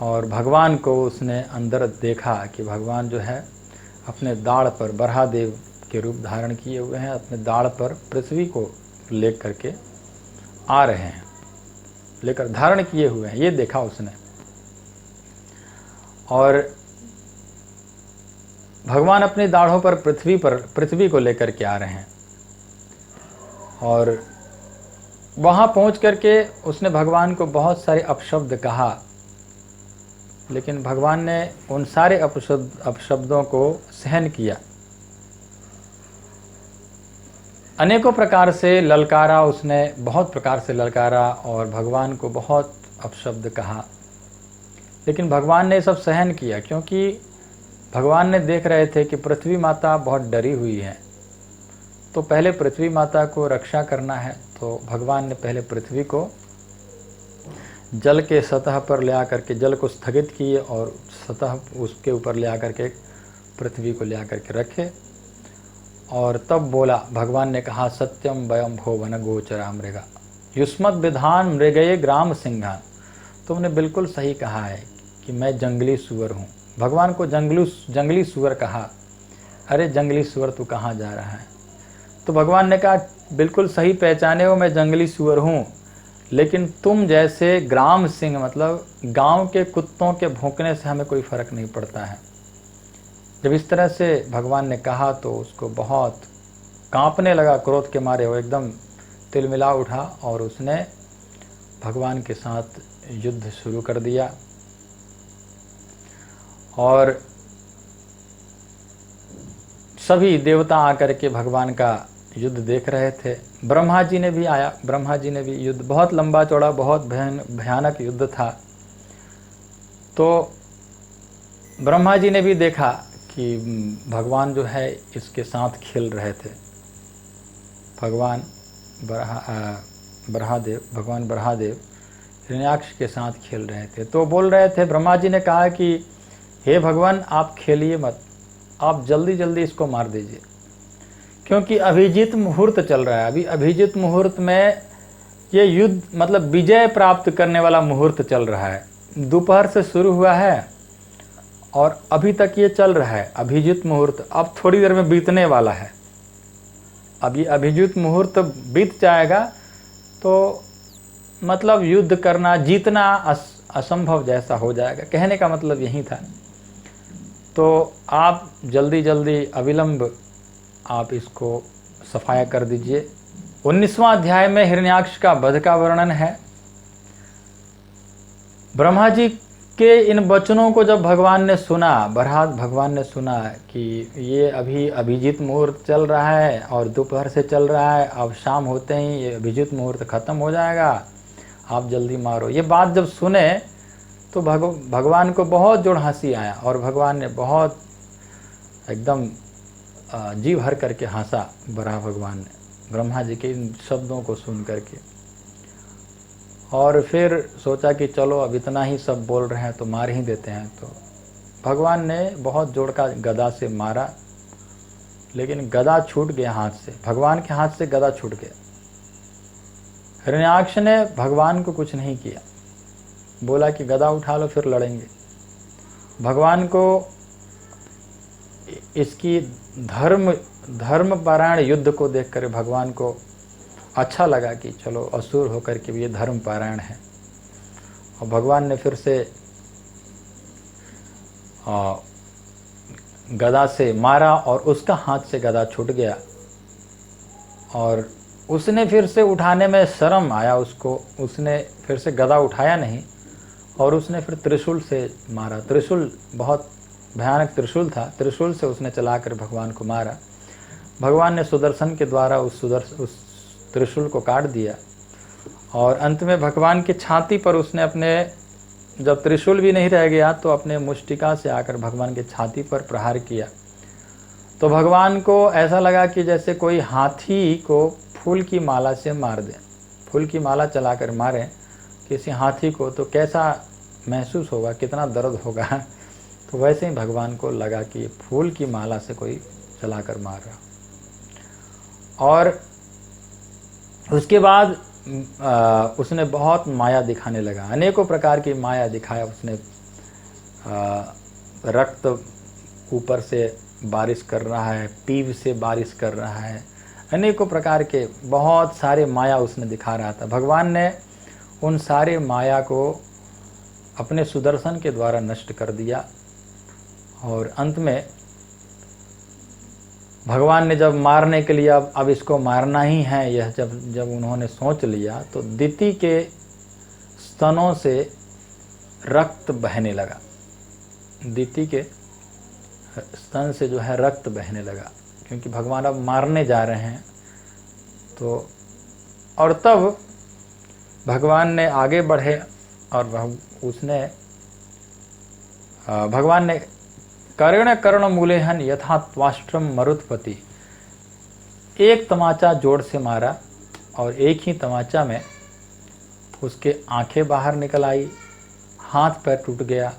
S1: और भगवान को उसने अंदर देखा कि भगवान जो है अपने दाढ़ पर वराहदेव के रूप धारण किए हुए हैं, अपने दाढ़ पर पृथ्वी को ले करके आ रहे हैं, लेकर धारण किए हुए हैं, ये देखा उसने। और भगवान अपनी दाढ़ों पर पृथ्वी को लेकर के आ रहे हैं। और वहाँ पहुँच करके उसने भगवान को बहुत सारे अपशब्द कहा, लेकिन भगवान ने उन सारे अपशब्दों को सहन किया। अनेकों प्रकार से ललकारा उसने, बहुत प्रकार से ललकारा और भगवान को बहुत अपशब्द कहा, लेकिन भगवान ने सब सहन किया, क्योंकि भगवान ने देख रहे थे कि पृथ्वी माता बहुत डरी हुई है, तो पहले पृथ्वी माता को रक्षा करना है। तो भगवान ने पहले पृथ्वी को जल के सतह पर ले आकर के जल को स्थगित किए और सतह उसके ऊपर ले आकर के पृथ्वी को ले आकर के रखे, और तब बोला, भगवान ने कहा, सत्यम वयम भो वन गोचरा मृगा युष्मत विधान मृगये ग्राम सिंहान। तुमने बिल्कुल सही कहा है कि मैं जंगली सुअर हूँ। भगवान को जंगली सुअर कहा। अरे जंगली सुअर तू कहाँ जा रहा है? तो भगवान ने कहा, बिल्कुल सही पहचाने हो, मैं जंगली सुअर हूँ, लेकिन तुम जैसे ग्राम सिंह, मतलब गांव के कुत्तों के भौंकने से हमें कोई फर्क नहीं पड़ता है। जब इस तरह से भगवान ने कहा तो उसको बहुत कांपने लगा, क्रोध के मारे वो एकदम तिलमिला उठा और उसने भगवान के साथ युद्ध शुरू कर दिया। और सभी देवता आकर के भगवान का युद्ध देख रहे थे। ब्रह्मा जी ने भी आया, ब्रह्मा जी ने भी युद्ध, बहुत लंबा चौड़ा, बहुत भयानक युद्ध था। तो ब्रह्मा जी ने भी देखा कि भगवान जो है इसके साथ खेल रहे थे। भगवान बराहदेव हिरण्याक्ष के साथ खेल रहे थे, तो बोल रहे थे, ब्रह्मा जी ने कहा कि हे भगवान, आप खेलिए मत, आप जल्दी जल्दी इसको मार दीजिए, क्योंकि अभिजीत मुहूर्त चल रहा है। अभी अभिजीत मुहूर्त में ये युद्ध, मतलब विजय प्राप्त करने वाला मुहूर्त चल रहा है। दोपहर से शुरू हुआ है और अभी तक ये चल रहा है अभिजीत मुहूर्त। अब थोड़ी देर में बीतने वाला है। अब ये अभिजीत मुहूर्त बीत जाएगा तो मतलब युद्ध करना, जीतना असंभव जैसा हो जाएगा। कहने का मतलब यही था। तो आप जल्दी जल्दी अविलंब आप इसको सफाया कर दीजिए। 19वां अध्याय में हिरण्याक्ष का वध का वर्णन है। ब्रह्मा जी के इन वचनों को जब भगवान ने सुना, बरहात भगवान ने सुना कि ये अभी अभिजीत मुहूर्त चल रहा है और दोपहर से चल रहा है, अब शाम होते ही ये अभिजीत मुहूर्त खत्म हो जाएगा, आप जल्दी मारो। ये बात जब सुने तो भगवान को बहुत जोर हंसी आया और भगवान ने बहुत एकदम जी भर करके हंसा बराह भगवान ने ब्रह्मा जी के इन शब्दों को सुन करके। और फिर सोचा कि चलो अब इतना ही सब बोल रहे हैं तो मार ही देते हैं। तो भगवान ने बहुत जोर का गदा से मारा, लेकिन गदा छूट गया हाथ से, भगवान के हाथ से गदा छूट गया। हिरण्याक्ष ने भगवान को कुछ नहीं किया, बोला कि गदा उठा लो फिर लड़ेंगे। भगवान को इसकी धर्मपरायण युद्ध को देखकर भगवान को अच्छा लगा कि चलो असुर होकर के भी ये धर्मपरायण है। और भगवान ने फिर से गदा से मारा और उसका हाथ से गदा छूट गया और उसने फिर से उठाने में शर्म आया उसको, उसने फिर से गदा उठाया नहीं और उसने फिर त्रिशूल से मारा। त्रिशूल बहुत भयानक त्रिशूल था, त्रिशूल से उसने चलाकर भगवान को मारा। भगवान ने सुदर्शन के द्वारा उस त्रिशूल को काट दिया और अंत में भगवान की छाती पर उसने अपने, जब त्रिशूल भी नहीं रह गया तो अपने मुष्टिका से आकर भगवान के छाती पर प्रहार किया। तो भगवान को ऐसा लगा कि जैसे कोई हाथी को फूल की माला से मार दे, फूल की माला चलाकर मारे किसी हाथी को तो कैसा महसूस होगा, कितना दर्द होगा। तो वैसे ही भगवान को लगा कि फूल की माला से कोई चलाकर मार रहा। और उसके बाद उसने बहुत माया दिखाने लगा, अनेकों प्रकार की माया दिखाया उसने। रक्त ऊपर से बारिश कर रहा है, पीव से बारिश कर रहा है, अनेकों प्रकार के बहुत सारे माया उसने दिखा रहा था। भगवान ने उन सारे माया को अपने सुदर्शन के द्वारा नष्ट कर दिया। और अंत में भगवान ने जब मारने के लिए अब इसको मारना ही है, यह जब उन्होंने सोच लिया तो दिति के स्तनों से रक्त बहने लगा, दिति के स्तन से जो है रक्त बहने लगा, क्योंकि भगवान अब मारने जा रहे हैं। तो और तब भगवान ने आगे बढ़े और उसने भगवान ने कर्ण कर्ण मूलेहन यथा त्वाष्ट्रम मरुत्पति, एक तमाचा जोर से मारा और एक ही तमाचा में उसके आंखें बाहर निकल आई, हाथ पैर टूट गया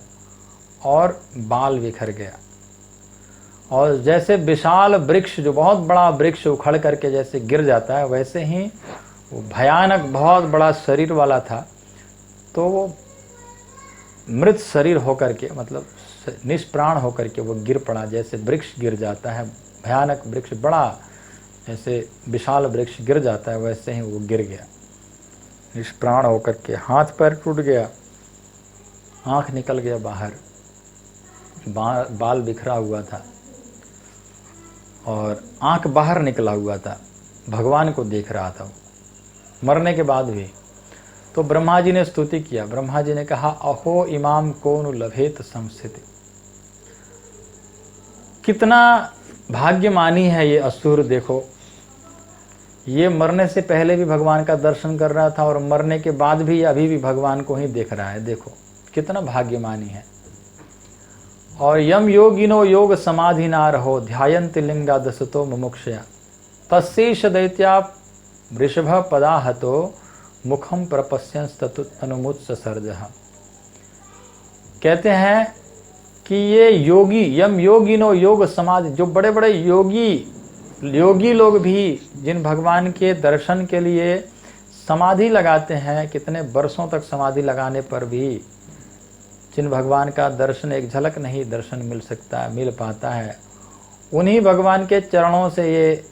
S1: और बाल बिखर गया। और जैसे विशाल वृक्ष, जो बहुत बड़ा वृक्ष उखड़ करके जैसे गिर जाता है, वैसे ही वो भयानक बहुत बड़ा शरीर वाला था। तो वो मृत शरीर होकर के, मतलब निष्प्राण होकर के वो गिर पड़ा, जैसे वृक्ष गिर जाता है, भयानक वृक्ष, बड़ा जैसे विशाल वृक्ष गिर जाता है, वैसे ही वो गिर गया निष्प्राण होकर के। हाथ पैर टूट गया, आँख निकल गया बाहर, बाल बिखरा हुआ था और आँख बाहर निकला हुआ था। भगवान को देख रहा था वो मरने के बाद भी। तो ब्रह्मा जी ने स्तुति किया। ब्रह्मा जी ने कहा, अहो इमाम कोनु लभेत संस्थिति, कितना भाग्यमानी है ये असुर। देखो, ये मरने से पहले भी भगवान का दर्शन कर रहा था और मरने के बाद भी अभी भी भगवान को ही देख रहा है। देखो कितना भाग्यमानी है। और यम योगिनो योग समाधि ना रहो ध्यायन्ति लिंगा दसतो मुमुक्षया तस्सेष दैत्या वृषभ पदाहतो मुखम प्रपश्यंस तनुमुत्स सर्जः। कहते हैं कि ये योगी, यम योगिनो योग समाधि, जो बड़े बड़े योगी लोग भी जिन भगवान के दर्शन के लिए समाधि लगाते हैं, कितने वर्षों तक समाधि लगाने पर भी जिन भगवान का दर्शन, एक झलक नहीं दर्शन मिल पाता है, उन्हीं भगवान के चरणों से ये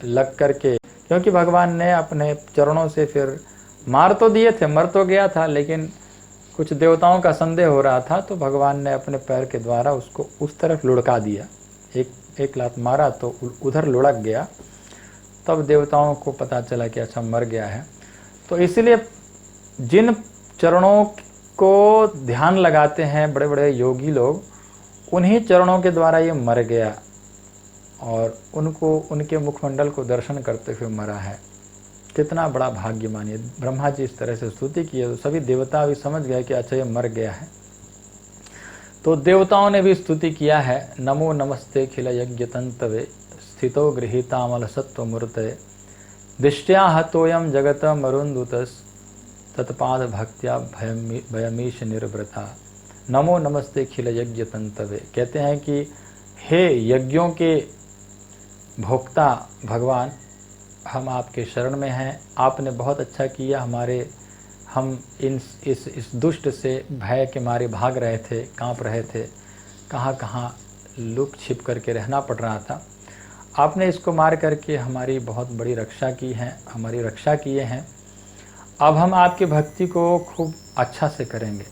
S1: लग करके क्योंकि भगवान ने अपने चरणों से फिर मार तो दिए थे, मर तो गया था, लेकिन कुछ देवताओं का संदेह हो रहा था, तो भगवान ने अपने पैर के द्वारा उसको उस तरफ लुढ़का दिया। एक लात मारा तो उधर लुढ़क गया, तब देवताओं को पता चला कि अच्छा मर गया है। तो इसलिए जिन चरणों को ध्यान लगाते हैं बड़े बड़े योगी लोग, उन्हीं चरणों के द्वारा ये मर गया और उनको उनके मुखमंडल को दर्शन करते हुए मरा है। कितना बड़ा भाग्य मानिए। ब्रह्मा जी इस तरह से स्तुति किए तो सभी देवता भी समझ गए कि अच्छा ये मर गया है। तो देवताओं ने भी स्तुति किया है, नमो नमस्ते खिल यज्ञ तंतवे स्थितो गृहीतामल सत्व मूर्तये दृष्टया हतोयम जगत मरुंदुतस तत्पाद भक्त्या भयमीश निर्वृता। नमो नमस्ते खिल यज्ञ तंतवे, कहते हैं कि हे यज्ञों के भोक्ता भगवान, हम आपके शरण में हैं। आपने बहुत अच्छा किया, हम इस दुष्ट से भय के मारे भाग रहे थे, कांप रहे थे, कहाँ कहाँ लुक छिप करके रहना पड़ रहा था। आपने इसको मार करके हमारी बहुत बड़ी रक्षा की है, हमारी रक्षा किए हैं। अब हम आपकी भक्ति को खूब अच्छा से करेंगे,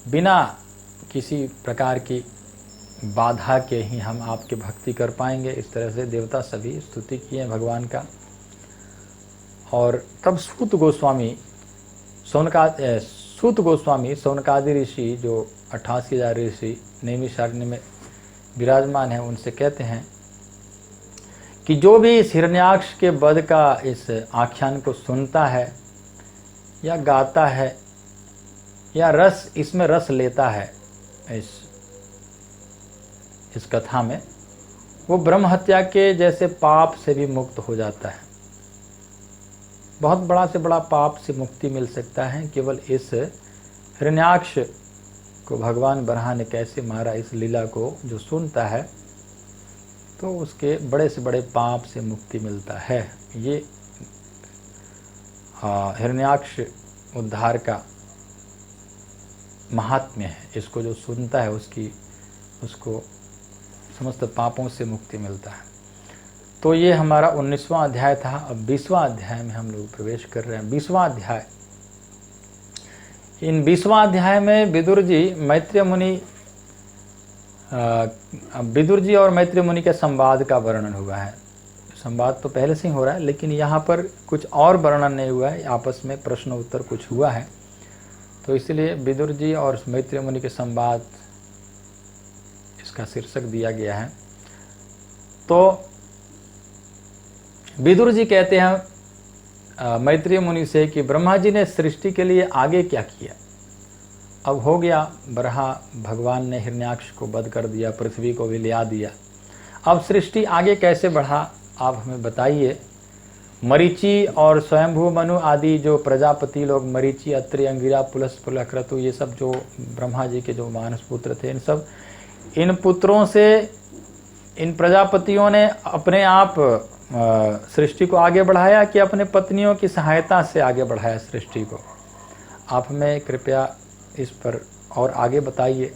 S1: बिना किसी प्रकार की बाधा के ही हम आपकी भक्ति कर पाएंगे। इस तरह से देवता सभी स्तुति किए भगवान का। और तब सूत गोस्वामी सौनकादि ऋषि, जो 88,000 ऋषि नैमिषारण्य में विराजमान हैं, उनसे कहते हैं कि जो भी इस हिरण्याक्ष के वध का इस आख्यान को सुनता है या गाता है या इसमें रस लेता है इस कथा में, वो ब्रह्म हत्या के जैसे पाप से भी मुक्त हो जाता है। बहुत बड़ा से बड़ा पाप से मुक्ति मिल सकता है केवल इस हिरण्याक्ष को भगवान ब्रह्मा ने कैसे मारा, इस लीला को जो सुनता है तो उसके बड़े से बड़े पाप से मुक्ति मिलता है। ये हिरण्याक्ष उद्धार का महात्म्य है। इसको जो सुनता है उसको समस्त पापों से मुक्ति मिलता है। तो ये हमारा 19वां अध्याय था। अब 20वां अध्याय में हम लोग प्रवेश कर रहे हैं। 20वां अध्याय, इन 20वां अध्याय में विदुर जी और मैत्रेय मुनि के संवाद का वर्णन हुआ है। संवाद तो पहले से ही हो रहा है, लेकिन यहाँ पर कुछ और वर्णन नहीं हुआ है, आपस में प्रश्न उत्तर कुछ हुआ है, तो इसलिए विदुर जी और मैत्रेय मुनि के संवाद इसका शीर्षक दिया गया है। तो विदुर जी कहते हैं मैत्रेय मुनि से कि ब्रह्मा जी ने सृष्टि के लिए आगे क्या किया। अब हो गया, ब्रह्मा भगवान ने हिरण्याक्ष को वध कर दिया, पृथ्वी को भी लिया दिया। अब सृष्टि आगे कैसे बढ़ा, आप हमें बताइए। मरीचि और स्वयंभू मनु आदि जो प्रजापति लोग, मरीचि, अत्रि, अंगिरा, पुलस, पुलक्रतु, ये सब जो ब्रह्मा जी के जो मानस पुत्र थे, इन पुत्रों से इन प्रजापतियों ने अपने आप सृष्टि को आगे बढ़ाया कि अपने पत्नियों की सहायता से आगे बढ़ाया सृष्टि को। आप हमें कृपया इस पर और आगे बताइए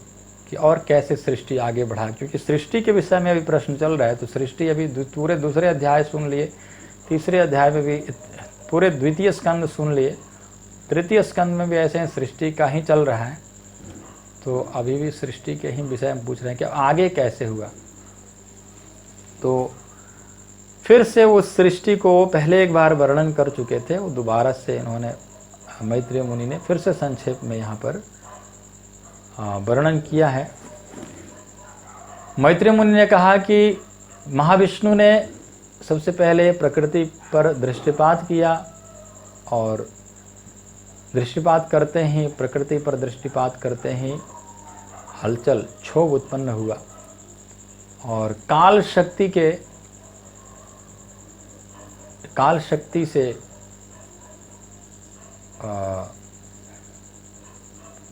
S1: कि और कैसे सृष्टि आगे बढ़ा, क्योंकि सृष्टि के विषय में अभी प्रश्न चल रहा है। तो सृष्टि अभी पूरे दूसरे अध्याय सुन लिए, तीसरे अध्याय में भी पूरे द्वितीय स्कंद सुन लिए, तृतीय स्कंद में भी ऐसे सृष्टि का ही चल रहा है। तो अभी भी सृष्टि के ही विषय में पूछ रहे हैं कि आगे कैसे हुआ। तो फिर से उस सृष्टि को पहले एक बार वर्णन कर चुके थे, वो दोबारा से इन्होंने, मैत्रेय मुनि ने फिर से संक्षेप में यहाँ पर वर्णन किया है। मैत्रेय मुनि ने कहा कि महाविष्णु ने सबसे पहले प्रकृति पर दृष्टिपात किया और दृष्टिपात करते ही, प्रकृति पर दृष्टिपात करते ही हलचल, क्षोभ उत्पन्न हुआ और काल शक्ति से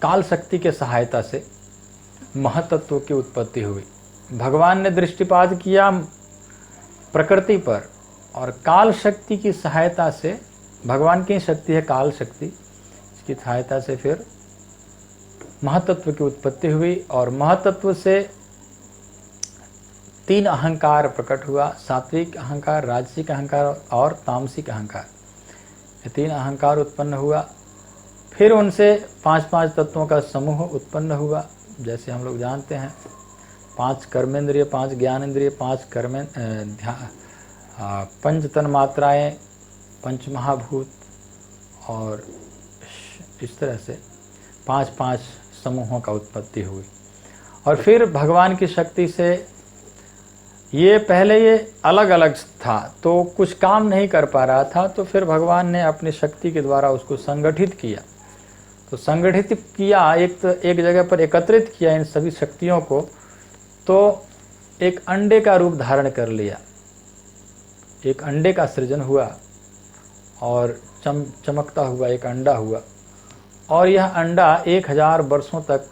S1: काल शक्ति के सहायता से महतत्व की उत्पत्ति हुई। भगवान ने दृष्टिपात किया प्रकृति पर और काल शक्ति की सहायता से, भगवान की शक्ति है काल शक्ति, इसकी सहायता से फिर महतत्व की उत्पत्ति हुई और महतत्व से तीन अहंकार प्रकट हुआ, सात्विक अहंकार, राजसिक अहंकार और तामसिक अहंकार। ये तीन अहंकार उत्पन्न हुआ। फिर उनसे 5 तत्वों का समूह उत्पन्न हुआ। जैसे हम लोग जानते हैं 5 कर्मेंद्रिय, 5 ज्ञानेंद्रिय, 5 पंच तन्मात्राएँ, 5 महाभूत और इस तरह से 5 समूहों का उत्पत्ति हुई। और फिर भगवान की शक्ति से ये पहले ये अलग अलग था तो कुछ काम नहीं कर पा रहा था, तो फिर भगवान ने अपनी शक्ति के द्वारा उसको संगठित किया। तो संगठित किया, एक जगह पर एकत्रित किया इन सभी शक्तियों को, तो एक अंडे का रूप धारण कर लिया। एक अंडे का सृजन हुआ और चमकता हुआ एक अंडा हुआ। और यह अंडा 1000 वर्षों तक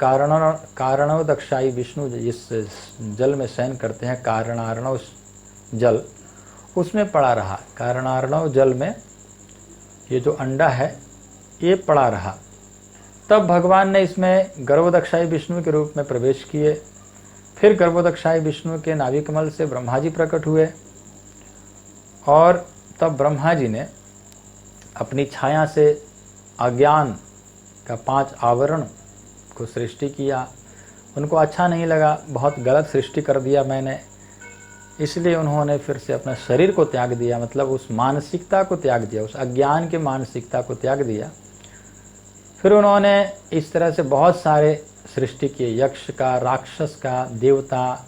S1: कारणोदक्षायी विष्णु जिस जल में शयन करते हैं, कारणार्णव जल, उसमें पड़ा रहा। कारणार्णव जल में ये जो अंडा है ये पड़ा रहा। तब भगवान ने इसमें गर्भोदक्षायी विष्णु के रूप में प्रवेश किए। फिर गर्भोदक्षायी विष्णु के नाभि कमल से ब्रह्मा जी प्रकट हुए और तब ब्रह्मा जी ने अपनी छाया से अज्ञान का 5 आवरण को सृष्टि किया। उनको अच्छा नहीं लगा, बहुत गलत सृष्टि कर दिया मैंने, इसलिए उन्होंने फिर से अपना शरीर को त्याग दिया, मतलब उस मानसिकता को त्याग दिया, उस अज्ञान की मानसिकता को त्याग दिया। फिर उन्होंने इस तरह से बहुत सारे सृष्टि किए, यक्ष का, राक्षस का, देवता,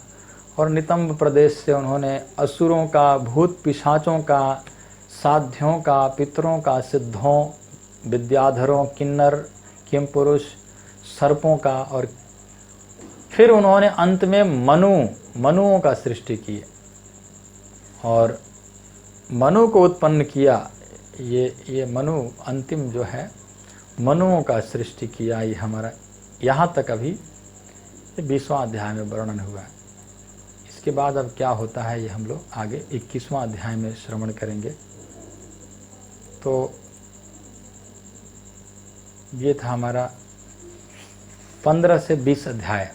S1: और नितंब प्रदेश से उन्होंने असुरों का, भूत पिशाचों का, साध्यों का, पितरों का, सिद्धों, विद्याधरों, किन्नर, किम पुरुष, सर्पों का, और फिर उन्होंने अंत में मनुओं का सृष्टि की और मनु को उत्पन्न किया। ये मनु अंतिम जो है, मनुओं का सृष्टि किया। ये हमारा यहाँ तक अभी 20वां अध्याय में वर्णन हुआ है। इसके बाद अब क्या होता है ये हम लोग आगे 21वां अध्याय में श्रवण करेंगे। तो ये था हमारा 15 से 20 अध्याय।